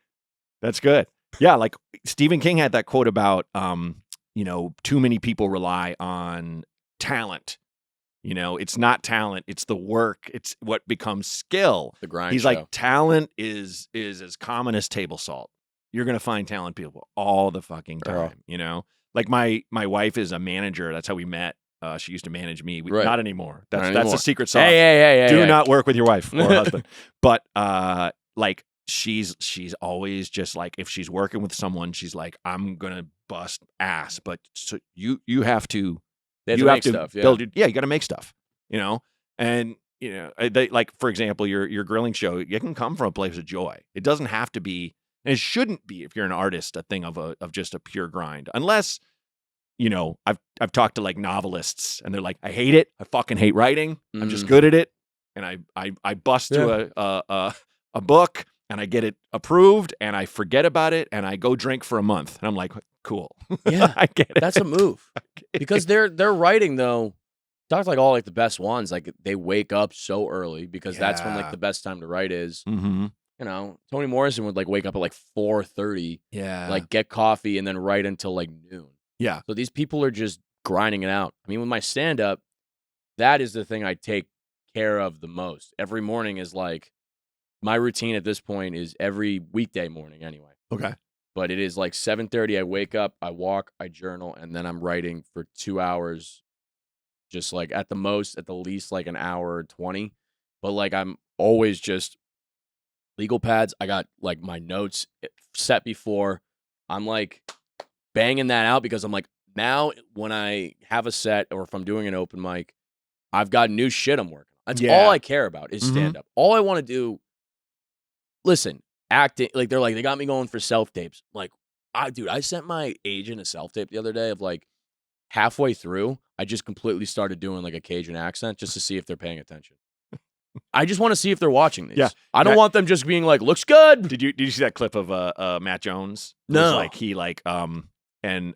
That's good. Yeah, like Stephen King had that quote about too many people rely on talent. It's not talent, it's the work, it's what becomes skill. The grind. He's like, talent is as common as table salt. You're gonna find talent people all the fucking time. Like my wife is a manager. That's how we met. She used to manage me. Not anymore. That's a secret sauce. Hey, do not work with your wife or husband. But like she's always just like, if she's working with someone, she's like, I'm gonna bust ass, but so you have to. You have to stuff, build. You got to make stuff. And they, like, for example, your grilling show. You can come from a place of joy. It doesn't have to be, and it shouldn't be, if you're an artist, a thing of just a pure grind. Unless, I've talked to like novelists, and they're like, I hate it. I fucking hate writing. I'm just good at it, and I bust to a book, and I get it approved, and I forget about it, and I go drink for a month, and I'm like, cool. Yeah, I get it. That's a move. Because their writing, though, talks like all like the best ones, like they wake up so early because that's when like Yeah. the best time to write is. Mm-hmm. You know, Toni Morrison would like wake up at like 4:30, Yeah. like get coffee and then write until like noon. Yeah. So these people are just grinding it out. I mean, with my stand up, that is the thing I take care of the most. Every morning is like my routine at this point is every weekday morning anyway. Okay. But it is like 7:30 I wake up, I walk, I journal, and then I'm writing for 2 hours, just like at the least like an hour or 20. But like I'm always just legal pads. I got like my notes set before. I'm like banging that out because I'm like, now when I have a set or if I'm doing an open mic, I've got new shit I'm working on. That's all I care about is stand up. All I want to do, listen, acting, like they're like, they got me going for self tapes. Like, I sent my agent a self tape the other day of like halfway through, I just completely started doing like a Cajun accent just to see if they're paying attention. I just want to see if they're watching these. Yeah. I don't want them just being like, looks good. Did you see that clip of Matt Jones? It No. was like he like and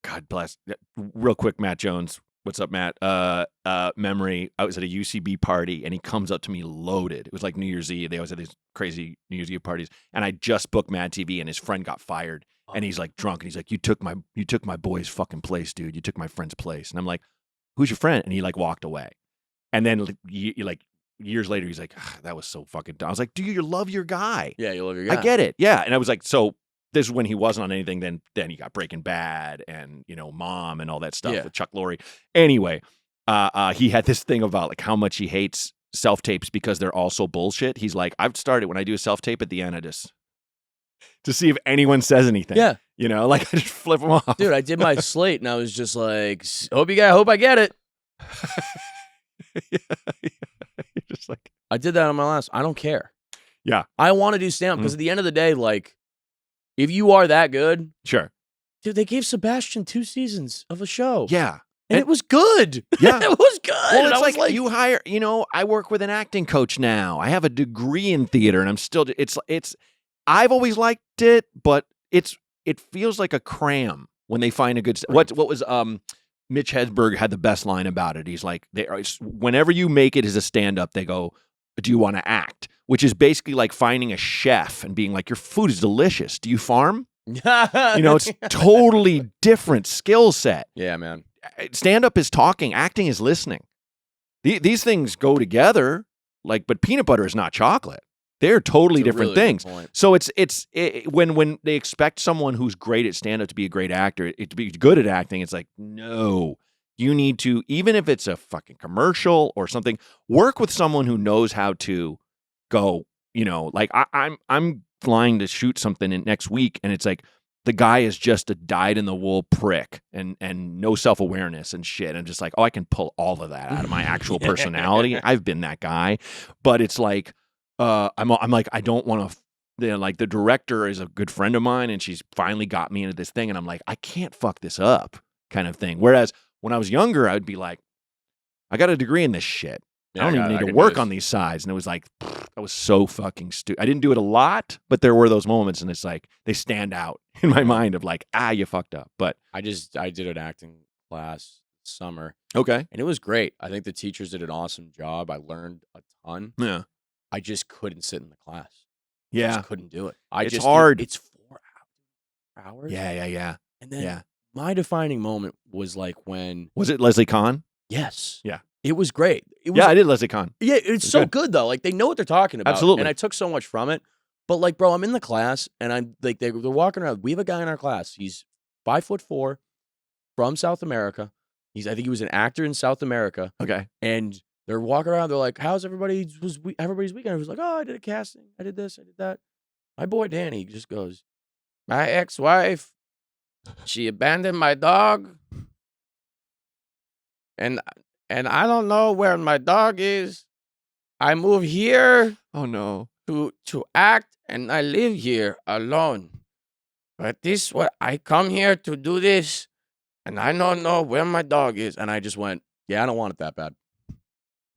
God bless real quick, Matt Jones. What's up, Matt? Memory. I was at a UCB party and he comes up to me loaded. It was like New Year's Eve. They always had these crazy New Year's Eve parties. And I just booked Mad TV and his friend got fired. And he's like drunk and he's like, you took my boy's fucking place, dude. You took my friend's place. And I'm like, who's your friend? And he like walked away. And then like years later, he's like, that was so fucking dumb. I was like, dude, you love your guy. Yeah, you love your guy. I get it. Yeah. And I was like, so this is when he wasn't on anything. Then he got Breaking Bad and, Mom and all that stuff with Chuck Lorre. Anyway, he had this thing about like how much he hates self-tapes because they're all so bullshit. He's like, I've started when I do a self-tape at the end, I just to see if anyone says anything. Yeah. Like I just flip them off. Dude, I did my slate and I was just like, hope I get it. You're just like, I did that on my last. I don't care. Yeah. I want to do stand-up because at the end of the day, like, if you are that good, sure. Dude, they gave Sebastian 2 seasons of a show. Yeah. And it was good. Yeah. It was good. Well, it's like you hire, I work with an acting coach now. I have a degree in theater and I'm still, I've always liked it, but it feels like a cram when they find a good, what was, Mitch Hedberg had the best line about it. He's like, whenever you make it as a stand-up, they go, do you want to act? Which is basically like finding a chef and being like, your food is delicious. Do you farm? It's totally different skill set. Yeah, man. Stand-up is talking. Acting is listening. These things go together, but peanut butter is not chocolate. They're totally different things. So when they expect someone who's great at stand-up to be a great actor, to be good at acting, it's like, no. You need to, even if it's a fucking commercial or something, work with someone who knows how to go, like I'm flying to shoot something next week and it's like the guy is just a dyed-in-the-wool prick and no self-awareness and shit. I'm just like, I can pull all of that out of my actual personality. I've been that guy. But it's like, I'm like, I don't want to, like the director is a good friend of mine and she's finally got me into this thing and I'm like, I can't fuck this up kind of thing. Whereas when I was younger, I'd be like, I got a degree in this shit. I don't even need to work on these sides. And it was like, that was so fucking stupid. I didn't do it a lot, but there were those moments and it's like, they stand out in my mind of like, you fucked up. But I did an acting class summer. Okay. And it was great. I think the teachers did an awesome job. I learned a ton. Yeah. I just couldn't sit in the class. Yeah. I just couldn't do it. It's hard. It's 4 hours. Yeah. And then my defining moment was like when... Was it Leslie Kahn? Yes. Yeah. It was great. I did Leslie Kahn. Yeah, it's so good though. Like they know what they're talking about. Absolutely. And I took so much from it. But like, bro, I'm in the class and I'm like, they're walking around. We have a guy in our class. He's 5'4", from South America. I think he was an actor in South America. Okay. And they're walking around. They're like, how's everybody's weekend? I was like, I did a casting. I did this. I did that. My boy Danny just goes, my ex-wife, she abandoned my dog. And I don't know where my dog is. I moved here. Oh no. To act, and I live here alone. But I come here to do this, and I don't know where my dog is. And I just went, I don't want it that bad.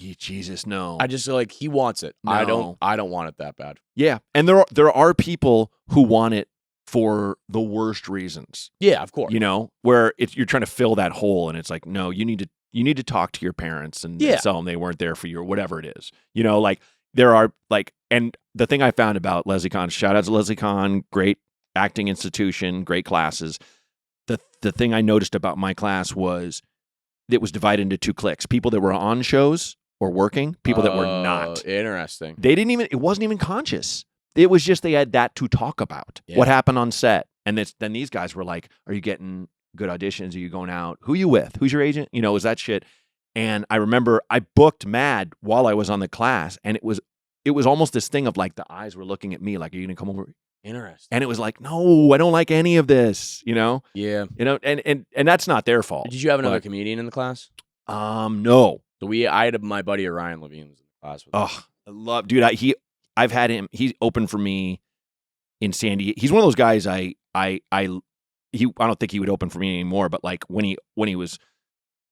Jesus, no. I just like he wants it. No. I don't want it that bad. Yeah, and there are people who want it for the worst reasons. Yeah, of course. Where you're trying to fill that hole, and it's like, no, you need to you need to talk to your parents and Yeah. tell them they weren't there for you or whatever it is. You know, like there are like, and the thing I found about Leslie Kahn, shout out to Leslie Kahn, great acting institution, great classes. The thing I noticed about my class was it was divided into two cliques: people that were on shows or working, people that were not. Interesting. They didn't even, it wasn't even conscious. It was just they had that to talk about. Yeah. What happened on set. And then these guys were like, are you getting good auditions? Are you going out? Who you with? Who's your agent? You know, is that shit? And I remember I booked Mad while I was on the class, and it was almost this thing of like the eyes were looking at me like, are you going to come over? Interesting. And it was like, no, I don't like any of this, you know? Yeah. You know, and that's not their fault. Did you have another comedian in the class? No. So I had my buddy Ryan Levine was in the class with us. I love, dude. I've had him. He opened for me in San Diego. He's one of those guys. I don't think he would open for me anymore. But like when he was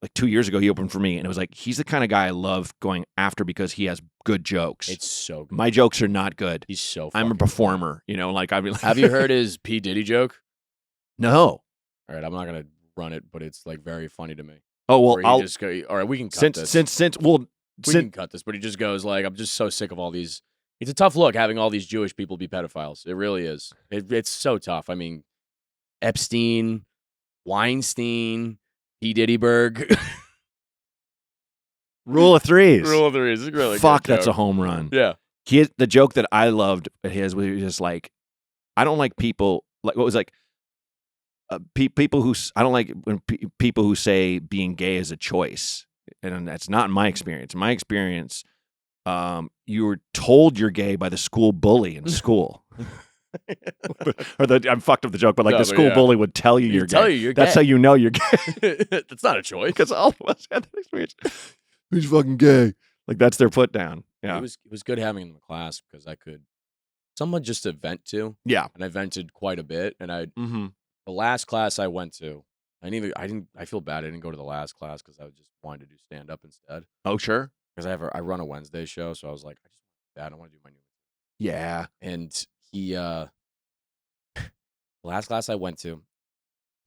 like 2 years ago, he opened for me, and it was like he's the kind of guy I love going after because he has good jokes. It's so good. My jokes are not good. He's so. I'm a performer, you know. Like I'd be like, have you heard his P Diddy joke? No. All right, I'm not gonna run it, but it's like very funny to me. Oh well, I'll just go. All right, we can cut this. We can cut this, but he just goes like, I'm just so sick of all these. It's a tough look having all these Jewish people be pedophiles. It really is. It's so tough. I mean, Epstein, Weinstein, P. Diddyberg. Rule of threes. Rule of threes. It's really fuck. good That's joke. a home run. Yeah. The joke that I loved at his was just like, I don't like people like what was like. People who I don't like when people who say being gay is a choice, and that's not in my experience. In my experience, you were told you're gay by the school bully in school. I'm fucked up the joke, but like the school bully would tell you you're gay. Tell you you're That's gay. how you know you're gay. That's not a choice. Because all of us had that experience. Who's fucking gay? Like that's their put down. Yeah, it was good having him in the class because I could someone just to vent to. Yeah, and I vented quite a bit, and the last class I went to, I feel bad I didn't go to the last class because I just wanted to do stand up instead. Oh sure. Because I run a Wednesday show, so I was like, I don't want to do my new. Yeah. And he the last class I went to,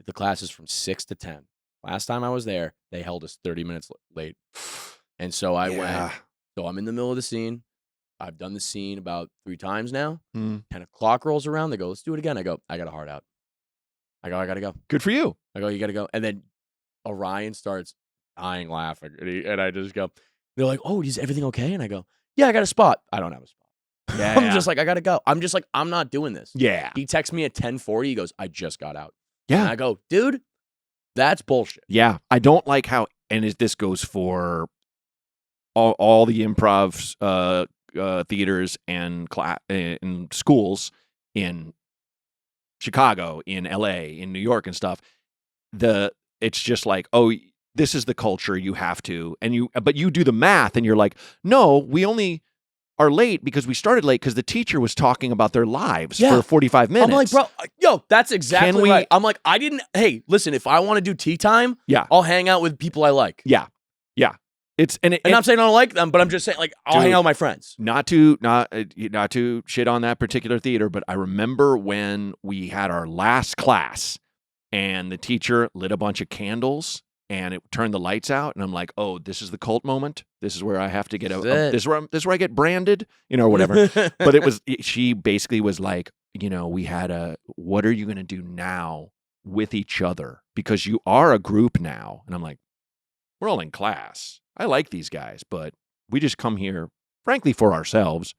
the class is from 6 to 10. Last time I was there, they held us 30 minutes late. And so I went. So I'm in the middle of the scene. I've done the scene about 3 times now. 10 o'clock rolls around. They go, let's do it again. I go, I got a heart out. I go, I got to go. Good for you. I go, you got to go. And then Orion starts dying laughing. And I just go, they're like, oh, is everything okay? And I go, yeah, I got a spot. I don't have a spot. Yeah. I'm just like, I got to go. I'm just like, I'm not doing this. Yeah. He texts me at 10:40. He goes, I just got out. Yeah. And I go, dude, that's bullshit. Yeah. I don't like how, and this goes for all the improv theaters and schools in Chicago, in LA, in New York and stuff. It's just like, oh, this is the culture, you have to, but you do the math and you're like, no, we only are late because we started late because the teacher was talking about their lives for 45 minutes. I'm like, bro, yo, that's exactly right. I'm like, hey, listen, if I want to do tea time, I'll hang out with people I like. Yeah. Yeah. And I'm saying I don't like them, but I'm just saying, like, I'll hang out with my friends. Not to shit on that particular theater, but I remember when we had our last class and the teacher lit a bunch of candles and it turned the lights out, and I'm like, oh, this is the cult moment. This is where I have to get this is where I get branded, or whatever. But she basically was like, we had what are you going to do now with each other? Because you are a group now. And I'm like, we're all in class. I like these guys, but we just come here, frankly, for ourselves.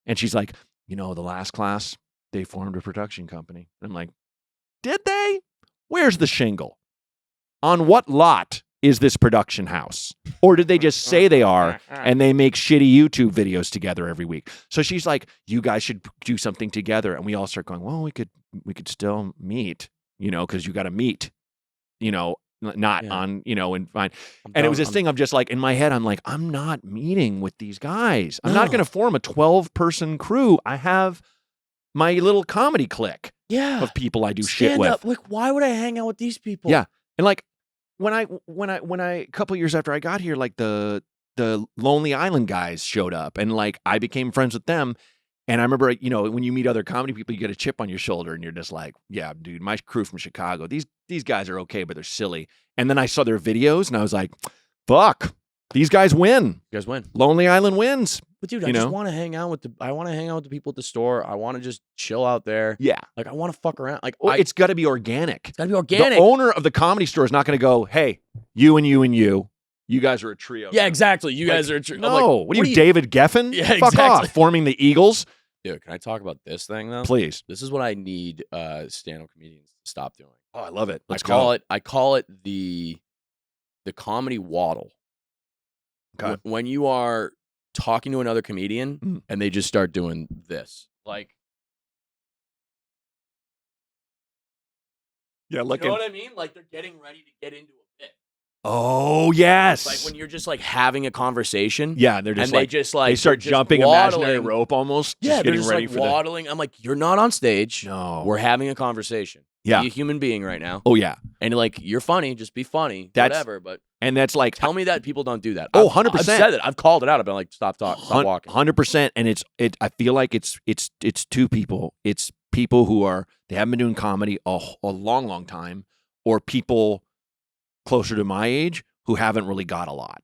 And she's like, the last class, they formed a production company. And I'm like, did they? Where's the shingle? On what lot is this production house? Or did they just say they are and they make shitty YouTube videos together every week? So she's like, you guys should do something together. And we all start going, well, we could still meet, because you got to meet, on, and fine. And it was this thing of just like, in my head, I'm like, I'm not meeting with these guys. I'm not going to form a 12-person crew. I have my little comedy clique of people I do shit with. Up. Like, why would I hang out with these people? Yeah. And like, when I a couple years after I got here, like the Lonely Island guys showed up and like I became friends with them. And I remember, when you meet other comedy people, you get a chip on your shoulder and you're just like, yeah, dude, my crew from Chicago, these guys are okay, but they're silly. And then I saw their videos and I was like, fuck, these guys win. You guys win. Lonely Island wins. But dude, I just want to hang out with the people at the store. I want to just chill out there. Yeah. Like I want to fuck around. Like it's got to be organic. It's got to be organic. The owner of the Comedy Store is not going to go, hey, you and you and you. You guys are a trio. Yeah, exactly. You guys are a trio. No. What are you, David Geffen? Yeah, Fuck exactly. off. Forming the Eagles. Dude, can I talk about this thing though? Please. This is what I need stand-up comedians to stop doing. Oh, I love it. I call it the comedy waddle. Okay. When you are talking to another comedian and they just start doing this. Like, yeah, look, you know what I mean? Like they're getting ready to get into a bit. Oh, yes. Like when you're just like having a conversation. Yeah, they're just they start jumping imaginary rope almost. Yeah, they're just ready for waddling. I'm like, you're not on stage. No. We're having a conversation. Yeah. Be a human being right now. Oh, yeah. And like, you're funny. Just be funny. Whatever. But and that's like, tell me that people don't do that. Oh, 100%. I've said it. I've called it out. I've been like, stop walking. 100%. And I feel like it's two people. It's people who they haven't been doing comedy a long, long time, or people closer to my age who haven't really got a lot.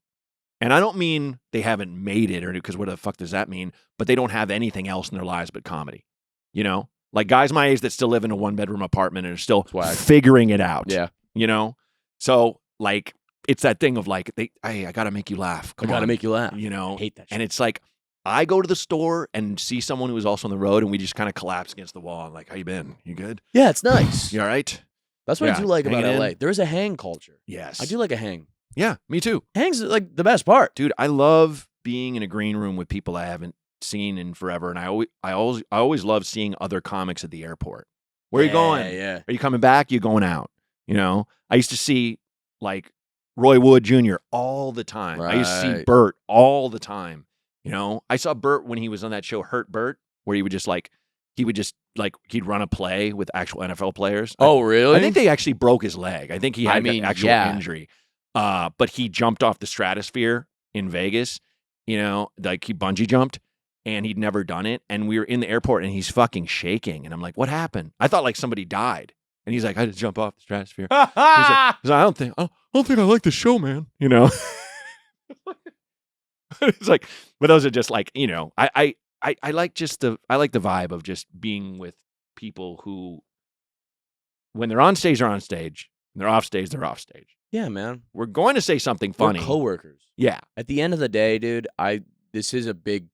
And I don't mean they haven't made it, or because what the fuck does that mean? But they don't have anything else in their lives but comedy. You know? Like guys my age that still live in a 1-bedroom apartment and are still figuring it out. Yeah. You know? So like it's that thing of like, I gotta make you laugh. I gotta make you laugh. You know? I hate that shit. And it's like, I go to the store and see someone who is also on the road and we just kind of collapse against the wall. I'm like, how you been? You good? Yeah, it's nice. You all right? That's what I do like about LA. There is a hang culture. Yes. I do like a hang. Yeah, me too. Hang's like the best part. Dude, I love being in a green room with people I haven't seen in forever. And I always love seeing other comics at the airport. Where are you going? Yeah. Are you coming back? You going out? You know? I used to see like Roy Wood Jr. all the time. Right. I used to see Bert all the time. You know? I saw Bert when he was on that show Hurt Bert, where he'd he'd run a play with actual NFL players. Oh, really? I think they actually broke his leg. I think he had an actual injury. But he jumped off the stratosphere in Vegas, you know, like he bungee jumped and he'd never done it. And we were in the airport and he's fucking shaking. And I'm like, what happened? I thought like somebody died. And he's like, I had to jump off the stratosphere. he's like, I don't think I like the show, man. You know? It's like, but those are just like, you know, I like the vibe of just being with people who, when they're on stage, they're on stage. When they're off stage, they're off stage. Yeah, man. We're going to say something funny. We're coworkers. Yeah. At the end of the day, dude, this is a big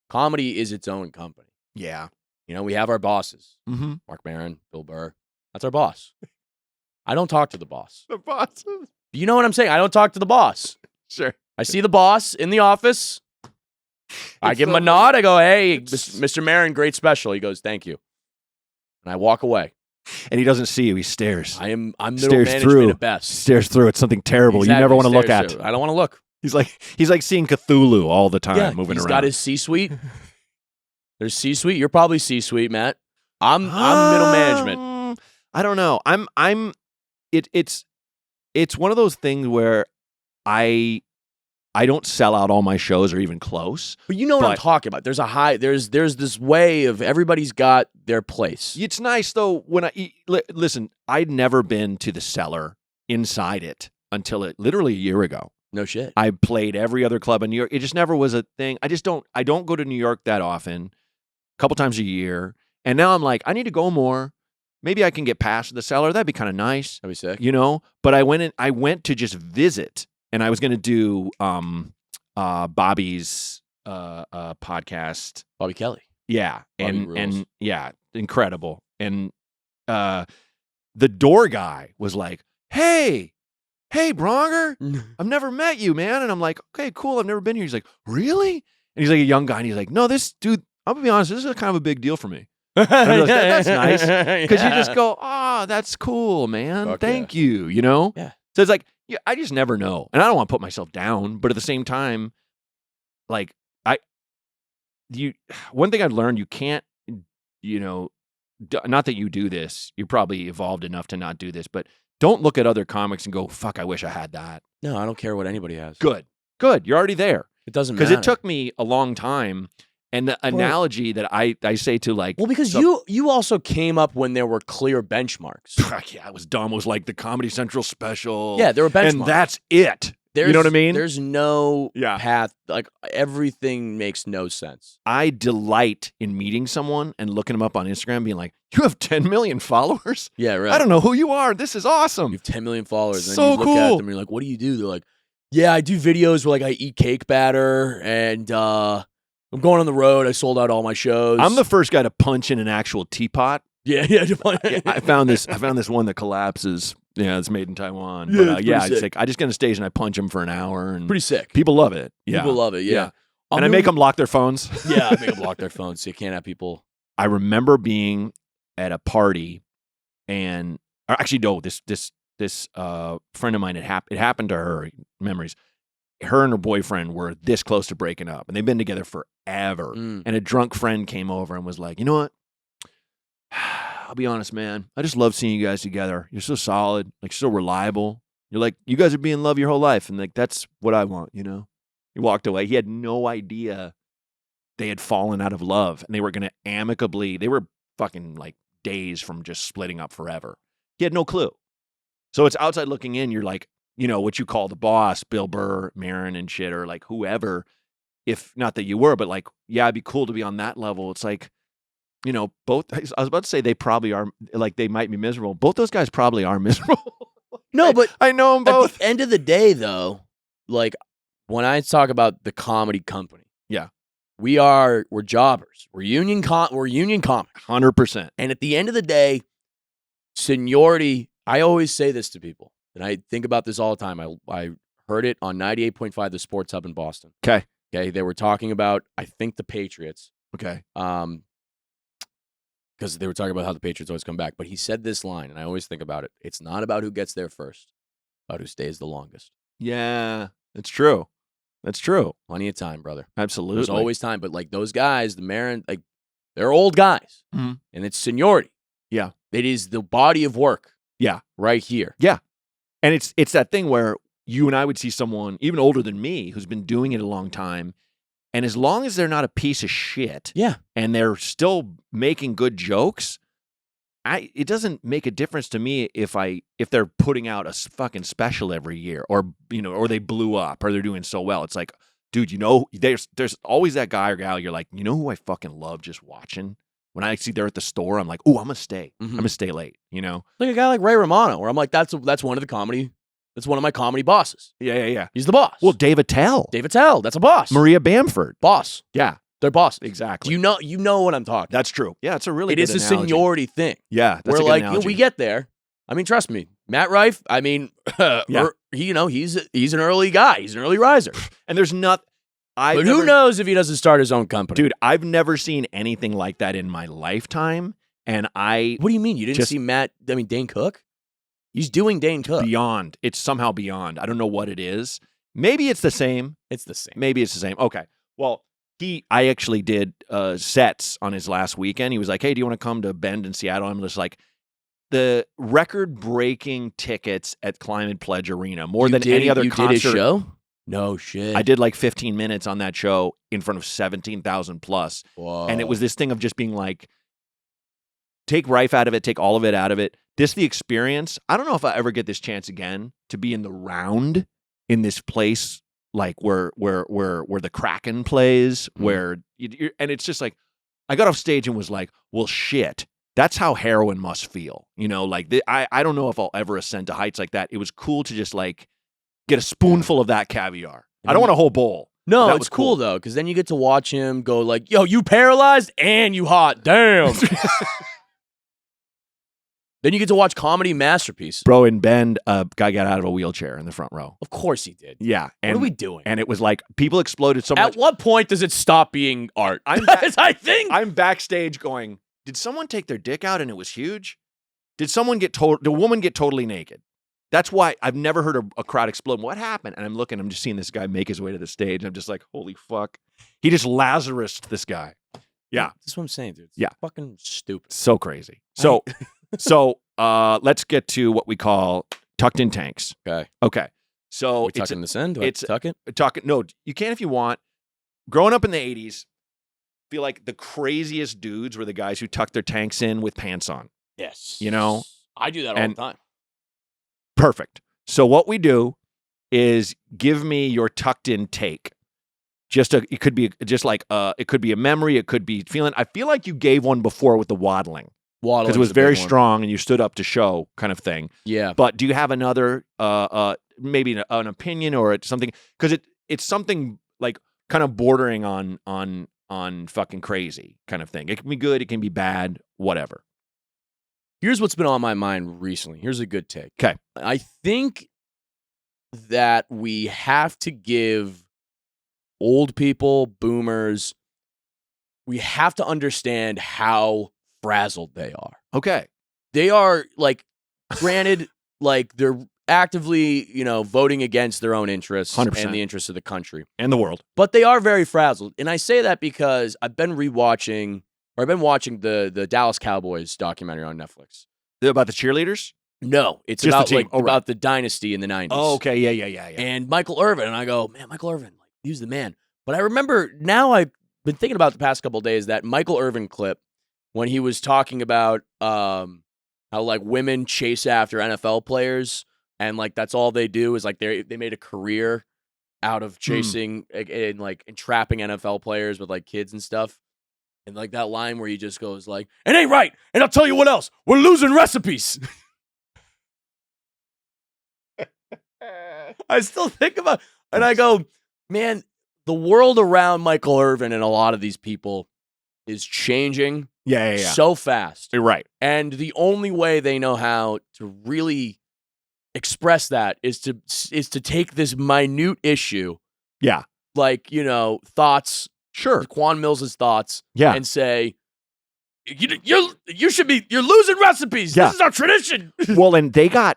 comedy is its own company. Yeah. You know, we have our bosses. Mm-hmm. Mark Maron, Bill Burr. That's our boss. I don't talk to the boss. The bosses. You know what I'm saying? I don't talk to the boss. Sure. I see the boss in the office. I give him a nod. I go, hey, Mr. Maron, great special. He goes, thank you. And I walk away. And he doesn't see you. He stares. I'm middle stares management through. at best. Stares through. It's something terrible. You never want to look at. I don't want to look. He's like seeing Cthulhu all the time, moving around. He's got his C-suite. There's C-suite. You're probably C-suite, Matt. I'm middle management. I don't know. It's one of those things where I don't sell out all my shows or even close. But you know what I'm talking about. There's this way of everybody's got their place. It's nice though when listen, I'd never been to the cellar inside it until literally a year ago. No shit. I played every other club in New York. It just never was a thing. I don't go to New York that often, a couple times a year. And now I'm like, I need to go more. Maybe I can get past the cellar. That'd be kind of nice. That'd be sick. You know? But I went to just visit. And I was going to do Bobby's podcast. Bobby Kelly. Yeah. Bobby and yeah, incredible. And the door guy was like, hey, Braunger, I've never met you, man. And I'm like, okay, cool. I've never been here. He's like, really? And he's like a young guy. And he's like, no, this dude, I'm going to be honest, this is kind of a big deal for me. Like, that's nice. Because you just go, that's cool, man. Fuck Thank you, you know? Yeah. So it's like, yeah, I just never know. And I don't want to put myself down, but at the same time, like one thing I've learned, you can't, you know, not that you do this, you're probably evolved enough to not do this, but don't look at other comics and go, fuck, I wish I had that. No, I don't care what anybody has. Good. You're already there. It doesn't matter. Because it took me a long time. And the analogy that I say to like... Well, because you also came up when there were clear benchmarks. Yeah, it was dumb. It was like the Comedy Central special. Yeah, there were benchmarks. And that's it. You know what I mean? There's no Yeah. path. Like, everything makes no sense. I delight in meeting someone and looking them up on Instagram, being like, "You have 10 million followers? Yeah, right. I don't know who you are. This is awesome. You have 10 million followers. And So then you look cool. at them and you're like, what do you do? They're like, yeah, I do videos where, like, I eat cake batter and I'm going on the road. I sold out all my shows. I'm the first guy to punch in an actual teapot. Yeah. I found this one that collapses. Yeah, it's made in Taiwan. Yeah, But it's yeah, pretty it's sick. like I just get on stage and I punch them for an hour, and Pretty sick. people love it. Yeah, People love it. Yeah. And I make them lock their phones. Yeah, I make them lock their phones so you can't have people. I remember being at a party, and or actually, no, this friend of mine it happened to her. Memories. Her and her boyfriend were this close to breaking up, and they've been together forever. Mm. And a drunk friend came over and was like, "You know what? I'll be honest, man. I just love seeing you guys together. You're so solid, like so reliable. You're like, you guys would be in love your whole life, and like that's what I want, you know." He walked away. He had no idea they had fallen out of love, and they were going to amicably. They were fucking like days from just splitting up forever. He had no clue. So it's outside looking in. You're like, you know, what you call the boss, Bill Burr, Marin, and shit, or like whoever. If not that you were, but like, yeah, it'd be cool to be on that level. It's like, you know, both. I was about to say they probably are, like they might be miserable. Both those guys probably are miserable. No, but I know them both. At the end of the day, though, like when I talk about the comedy company, Yeah. we're jobbers. We're union comics. 100%. And at the end of the day, seniority. I always say this to people, and I think about this all the time. I heard it on 98.5, the Sports Hub in Boston. Okay. They were talking about, I think, the Patriots. Okay. Because they were talking about how the Patriots always come back. But he said this line, and I always think about it. It's not about who gets there first, about who stays the longest. Yeah, it's true. That's true. Plenty of time, brother. Absolutely. There's always time. But like those guys, the Marin, like they're old guys. Mhm. And it's seniority. Yeah. It is the body of work. Yeah. Right here. Yeah. And it's that thing where you and I would see someone even older than me who's been doing it a long time. And as long as they're not a piece of shit, Yeah. and they're still making good jokes, it doesn't make a difference to me if they're putting out a fucking special every year, or you know, or they blew up, or they're doing so well. It's like, dude, you know, there's always that guy or gal you're like, you know who I fucking love just watching? When I see they're at the store, I'm like, oh, I'm gonna stay. Mhm. I'm gonna stay late. You know, Like a guy like Ray Romano, where I'm like, that's one of the comedy. That's one of my comedy bosses. yeah. He's the boss. Well, Dave Attell, David Tell, that's a boss. Maria Bamford, Boss. yeah, They're bosses. exactly. You know what I'm talking. That's true. Yeah, it's a really It good is a analogy. seniority thing. Yeah, that's We're a good like, you know, analogy. we get there. I mean, trust me, Matt Rife. I mean, Yeah. he's an early guy. He's an early riser. And there's not. But who knows if he doesn't start his own company? Dude, I've never seen anything like that in my lifetime. And What do you mean? You didn't see Dane Cook? He's doing Dane Cook. beyond. It's somehow beyond. I don't know what it is. Maybe it's the same. It's the same. Maybe it's the same. Okay. Well, I actually did sets on his last weekend. He was like, hey, do you want to come to Bend in Seattle? I'm just like, the record-breaking tickets at Climate Pledge Arena, more than any other concert. You did his show? No shit. I did like 15 minutes on that show in front of 17,000 plus. Whoa. And it was this thing of just being like, take Rife out of it, take all of it out of it. The experience. I don't know if I ever get this chance again to be in the round in this place, like where the Kraken plays, where and it's just like, I got off stage and was like, well, shit, that's how heroin must feel. You know, like I don't know if I'll ever ascend to heights like that. It was cool to just like get a spoonful of that caviar. I don't want a whole bowl. No, That it's was cool though, because then you get to watch him go like, yo, you paralyzed and you hot. Damn. Then you get to watch comedy masterpiece. Bro, in Bend, a guy got out of a wheelchair in the front row. Of course he did. Yeah. What are we doing? And it was like, people exploded so much. At what point does it stop being art? I'm I'm backstage going, did someone take their dick out and it was huge? Did someone did a woman get totally naked? That's why I've never heard a crowd explode. What happened? And I'm just seeing this guy make his way to the stage. I'm just like, holy fuck. He just Lazarus'd this guy. Yeah. That's what I'm saying, dude. It's Yeah. fucking stupid. So crazy. So let's get to what we call tucked in tanks. Okay. So Are we tucking this in? Do I tuck it? No, you can if you want. Growing up in the 80s, I feel like the craziest dudes were the guys who tucked their tanks in with pants on. Yes. You know? I do that all the time. Perfect. So what we do is give me your tucked in take. It could be a memory, it could be feeling. I feel like you gave one before with the waddling because it was very strong and you stood up to show kind of thing. Yeah. But do you have another maybe an opinion or something? Because it's something like kind of bordering on fucking crazy kind of thing. It can be good, it can be bad, whatever. Here's what's been on my mind recently. Here's a good take. Okay. I think that we have to give old people, boomers, we have to understand how frazzled they are. Okay. They are, like, granted, like, they're actively, voting against their own interests 100%. and the interests of the country. And the world. But they are very frazzled. And I say that because I've been watching the Dallas Cowboys documentary on Netflix. About the cheerleaders? No, it's Just about the team. about the dynasty in the 90s. Oh, okay. Yeah. And Michael Irvin, and I go, man, Michael Irvin, like, he was the man. But I remember now I've been thinking about the past couple of days that Michael Irvin clip when he was talking about how like women chase after NFL players and like that's all they do is like they made a career out of chasing and like entrapping NFL players with like kids and stuff. And like that line where he just goes like, "It ain't right." And I'll tell you what else. We're losing recipes. I still think about and I go, man, the world around Michael Irvin and a lot of these people is changing so fast. You're right. And the only way they know how to really express that is to take this minute issue. Yeah. Like, thoughts. Sure. Quan Mills' thoughts. Yeah. And say, you're losing recipes. Yeah. This is our tradition. Well, and they got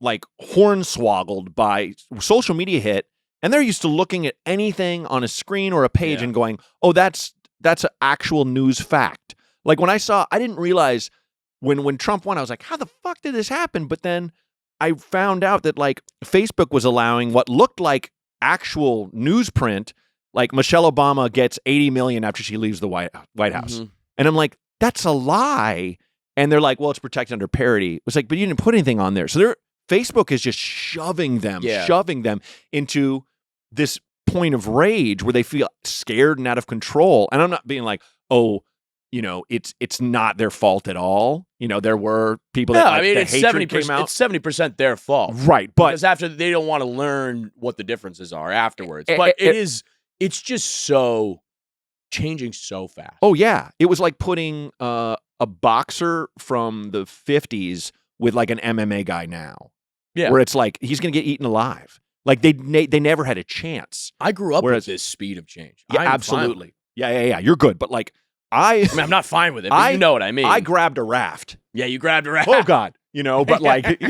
like hornswoggled by social media hit, and they're used to looking at anything on a screen or a page and going, "Oh, that's an actual news fact." Like when I didn't realize when Trump won, I was like, "How the fuck did this happen?" But then I found out that like Facebook was allowing what looked like actual newsprint, like Michelle Obama gets 80 million after she leaves the White House, and I'm like, "That's a lie." And they're like, "Well, it's protected under parody." It's like, but you didn't put anything on there, so Facebook is just shoving them into this point of rage where they feel scared and out of control. And I'm not being like, oh, it's not their fault at all. There were people that like, it's 70%. It's 70% their fault, right? But because after they don't want to learn what the differences are afterwards. But it's just so changing so fast. Oh yeah, it was like putting a boxer from the 50s with like an MMA guy now. Yeah. Where it's like he's going to get eaten alive. Like they never had a chance. I grew up with this speed of change. Yeah, absolutely. Yeah. You're good, but like I mean, I'm not fine with it, but you know what I mean. I grabbed a raft. Yeah, you grabbed a raft. Oh God, but like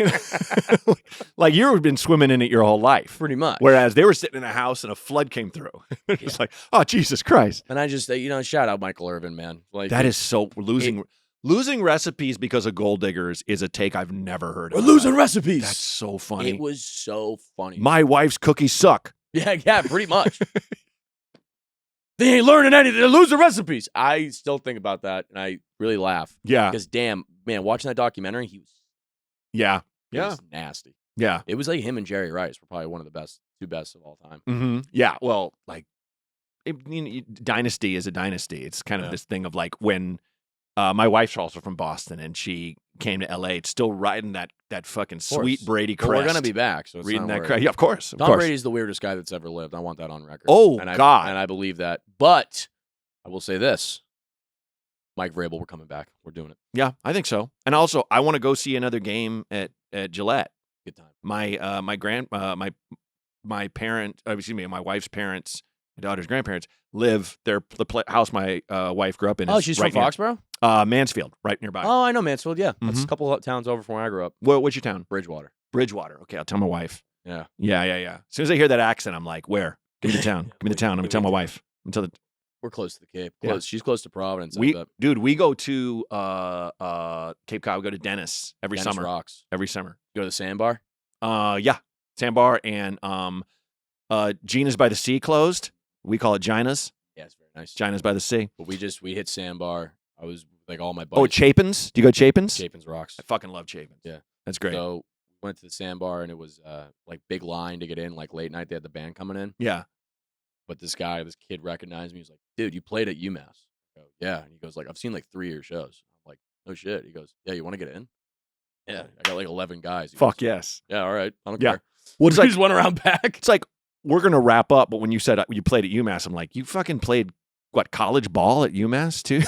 like you've been swimming in it your whole life, pretty much. Whereas they were sitting in a house and a flood came through. It's like, oh Jesus Christ. And I just shout out Michael Irvin, man. Like that is so losing recipes because of gold diggers is a take I've never heard of. We're losing recipes. That's so funny. It was so funny. My wife's cookies suck. Yeah, pretty much. They ain't learning anything. They're losing recipes. I still think about that, and I really laugh. Yeah. Because, damn, man, watching that documentary, he was nasty. Yeah. It was like him and Jerry Rice were probably one of the two best of all time. Mm-hmm. Yeah, well, like, dynasty is a dynasty. It's kind of this thing of like when my wife's also from Boston, and she came to L.A. It's still riding that fucking sweet Brady crest. Well, we're gonna be back, so it's reading not that crest. Yeah, of course. Tom Brady's the weirdest guy that's ever lived. I want that on record. Oh, God, and I believe that. But I will say this: Mike Vrabel, we're coming back. We're doing it. Yeah, I think so. And also, I want to go see another game at Gillette. Good time. My wife's parents, my daughter's grandparents live the house my wife grew up in. Oh, she's right from Foxborough? Mansfield, right nearby. Oh, I know Mansfield, yeah. That's a couple of towns over from where I grew up. What's your town? Bridgewater. Okay, I'll tell my wife. Yeah. Yeah. As soon as I hear that accent, I'm like, where? Give me the town. Give me the town. I'm going to tell my wife. We're close to the Cape. Yeah. She's close to Providence. We go to Cape Cod. We go to Dennis every Dennis summer. Rocks. Every summer. You go to the Sandbar? Yeah. Sandbar and Gina's by the Sea closed. We call it Gina's. Yeah, it's very nice. Gina's by the Sea. But we hit Sandbar. I was like all my buddies. Oh, Chapin's? Do you go to Chapin's? Chapin's Rocks. I fucking love Chapin's. Yeah. That's great. So went to the Sandbar, and it was like big line to get in, like late night. They had the band coming in. Yeah. But this kid recognized me. He was like, dude, you played at UMass. I go, yeah. And he goes, like, I've seen like 3 of your shows. I'm like, no shit. He goes, yeah, you want to get in? Yeah. I got like 11 guys. He Fuck goes, yes. yeah, all right. I don't Yeah. care. Well, it's We like just went around back. it's like we're gonna wrap up, but when you said you played at UMass, I'm like, you fucking played what, college ball at UMass too?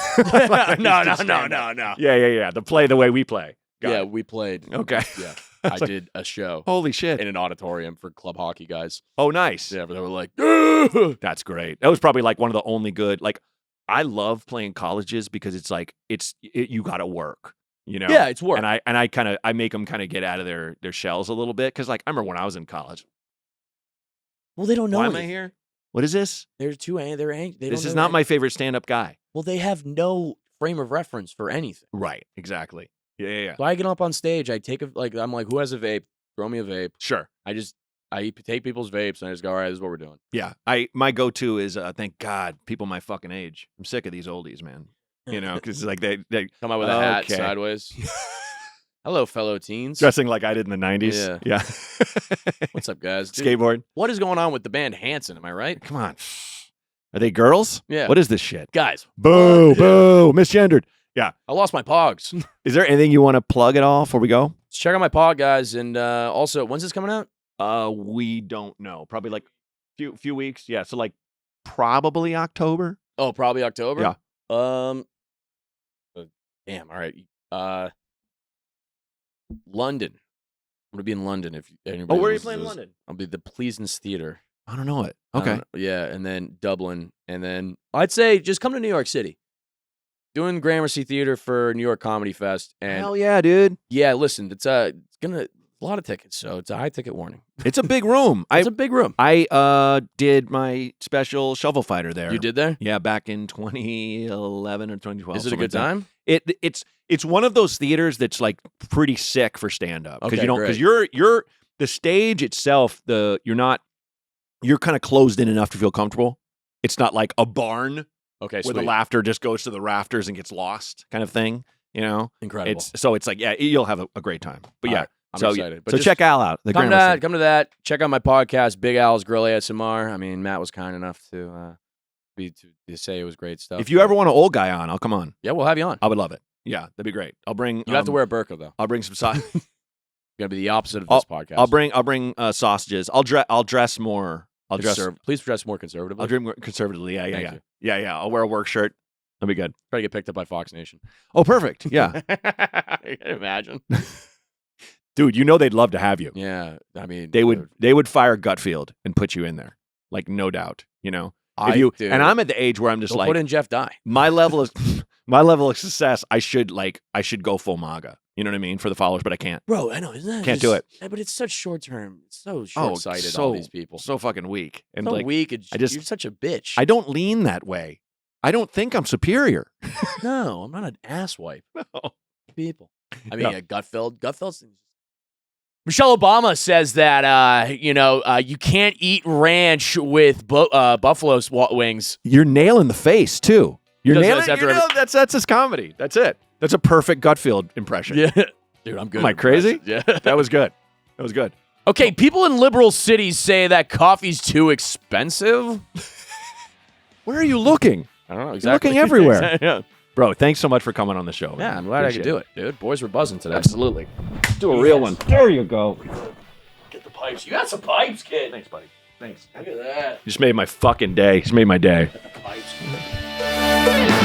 No. Yeah. The way we play. Got Yeah, it. we played. Okay. Yeah. I I was like, did a show Holy shit. in an auditorium for club hockey guys. Oh, nice. Yeah, but they were like, "Ugh." That's great. That was probably like one of the only good. Like, I love playing colleges because it's like you got to work. You know. Yeah, it's work. And I make them kind of get out of their shells a little bit because like I remember when I was in college. Well, they don't know. Why am I here? What is this? They're too angry. This is not my favorite stand-up guy. Well, they have no frame of reference for anything. Right. Exactly. Yeah. So I get up on stage. I take I'm like, who has a vape? Throw me a vape. Sure. I take people's vapes and I just go, all right, this is what we're doing. Yeah. My go-to is thank God people my fucking age. I'm sick of these oldies, man. You know, because like they Come out with a hat Okay. sideways. Hello, fellow teens. dressing like I did in the 90s. Yeah. What's up, guys? Dude, Skateboard. what is going on with the band Hanson? Am I right? Come on. Are they girls? Yeah. What is this shit? Guys, Boo, yeah. boo, misgendered. I lost my pogs. Is there anything you want to plug at all before we go? Check out my pod, guys. And also, when's this coming out? We don't know. Probably like few weeks. Yeah. So like probably October. Oh, probably October? Yeah. Damn, all right. London. I'm going to be in London if anybody Oh, where are you listens to playing in this. London? I'll be at the Pleasance Theater. I don't know it. Okay. Yeah, and then Dublin. And then I'd say just come to New York City. Doing Gramercy Theater for New York Comedy Fest. And Hell yeah, dude. yeah, listen, it's gonna a lot of tickets, so it's a high ticket warning. It's a big room. It's a big room. I did my special Shovel Fighter there. You did there? Yeah, back in 2011 or 2012. Is it a something good like that. time? It's one of those theaters that's like pretty sick for stand up because Okay, because great. you're the stage itself you're kind of closed in enough to feel comfortable. It's not like a barn Okay, where sweet. the laughter just goes to the rafters and gets lost kind of thing. You know, Incredible. It's like yeah, you'll have a great time. But All yeah, right, I'm so excited. But so just check Al out. The come to Gramercy. that. Come to that. Check out my podcast, Big Al's Grill ASMR. I mean, Matt was kind enough to say it was great stuff. If you ever want an old guy on, I'll come on. yeah, we'll have you on. I would love it. Yeah, that'd be great. I'll bring. You have to wear a burqa though. I'll bring some sauce. You're gonna be the opposite of this podcast. I'll bring sausages. I'll dress more. Please dress more conservatively. I'll dress more conservatively. Thank Yeah. you. Yeah. I'll wear a work shirt. That'll be good. Try to get picked up by Fox Nation. Oh, perfect. Yeah, Imagine. dude. You know they'd love to have you. Yeah, I mean, They would fire Gutfield and put you in there, like no doubt. You know, dude, and I'm at the age where I'm just they'll like put in Jeff Dye. my level of success. I should go full MAGA. You know what I mean for the followers, but I can't. Bro, I know. Isn't that Can't do it. But it's such short term. It's so short sighted. All these people. so fucking weak and So like weak. You're such a bitch. I don't lean that way. I don't think I'm superior. No, I'm not an asswipe. No. People. I mean, No. Gutfeld's. Michelle Obama says that you can't eat ranch with buffalo wings. You're nailing the face too. You're Does nailing. this after That's his comedy. That's it. That's a perfect Gutfield impression. Yeah, dude, I'm good. Am I at crazy? impressions. Yeah. That was good. That was good. Okay, people in liberal cities say that coffee's too expensive. Where are you looking? I don't know You're looking everywhere. Yeah. Bro, thanks so much for coming on the show. Yeah, I'm glad I could do it, dude. Boys were buzzing today. Absolutely. Do a real one. There you go. Get the pipes. You got some pipes, kid. Thanks, buddy. Thanks. Look at that. You just made my fucking day. You just made my day. Pipes.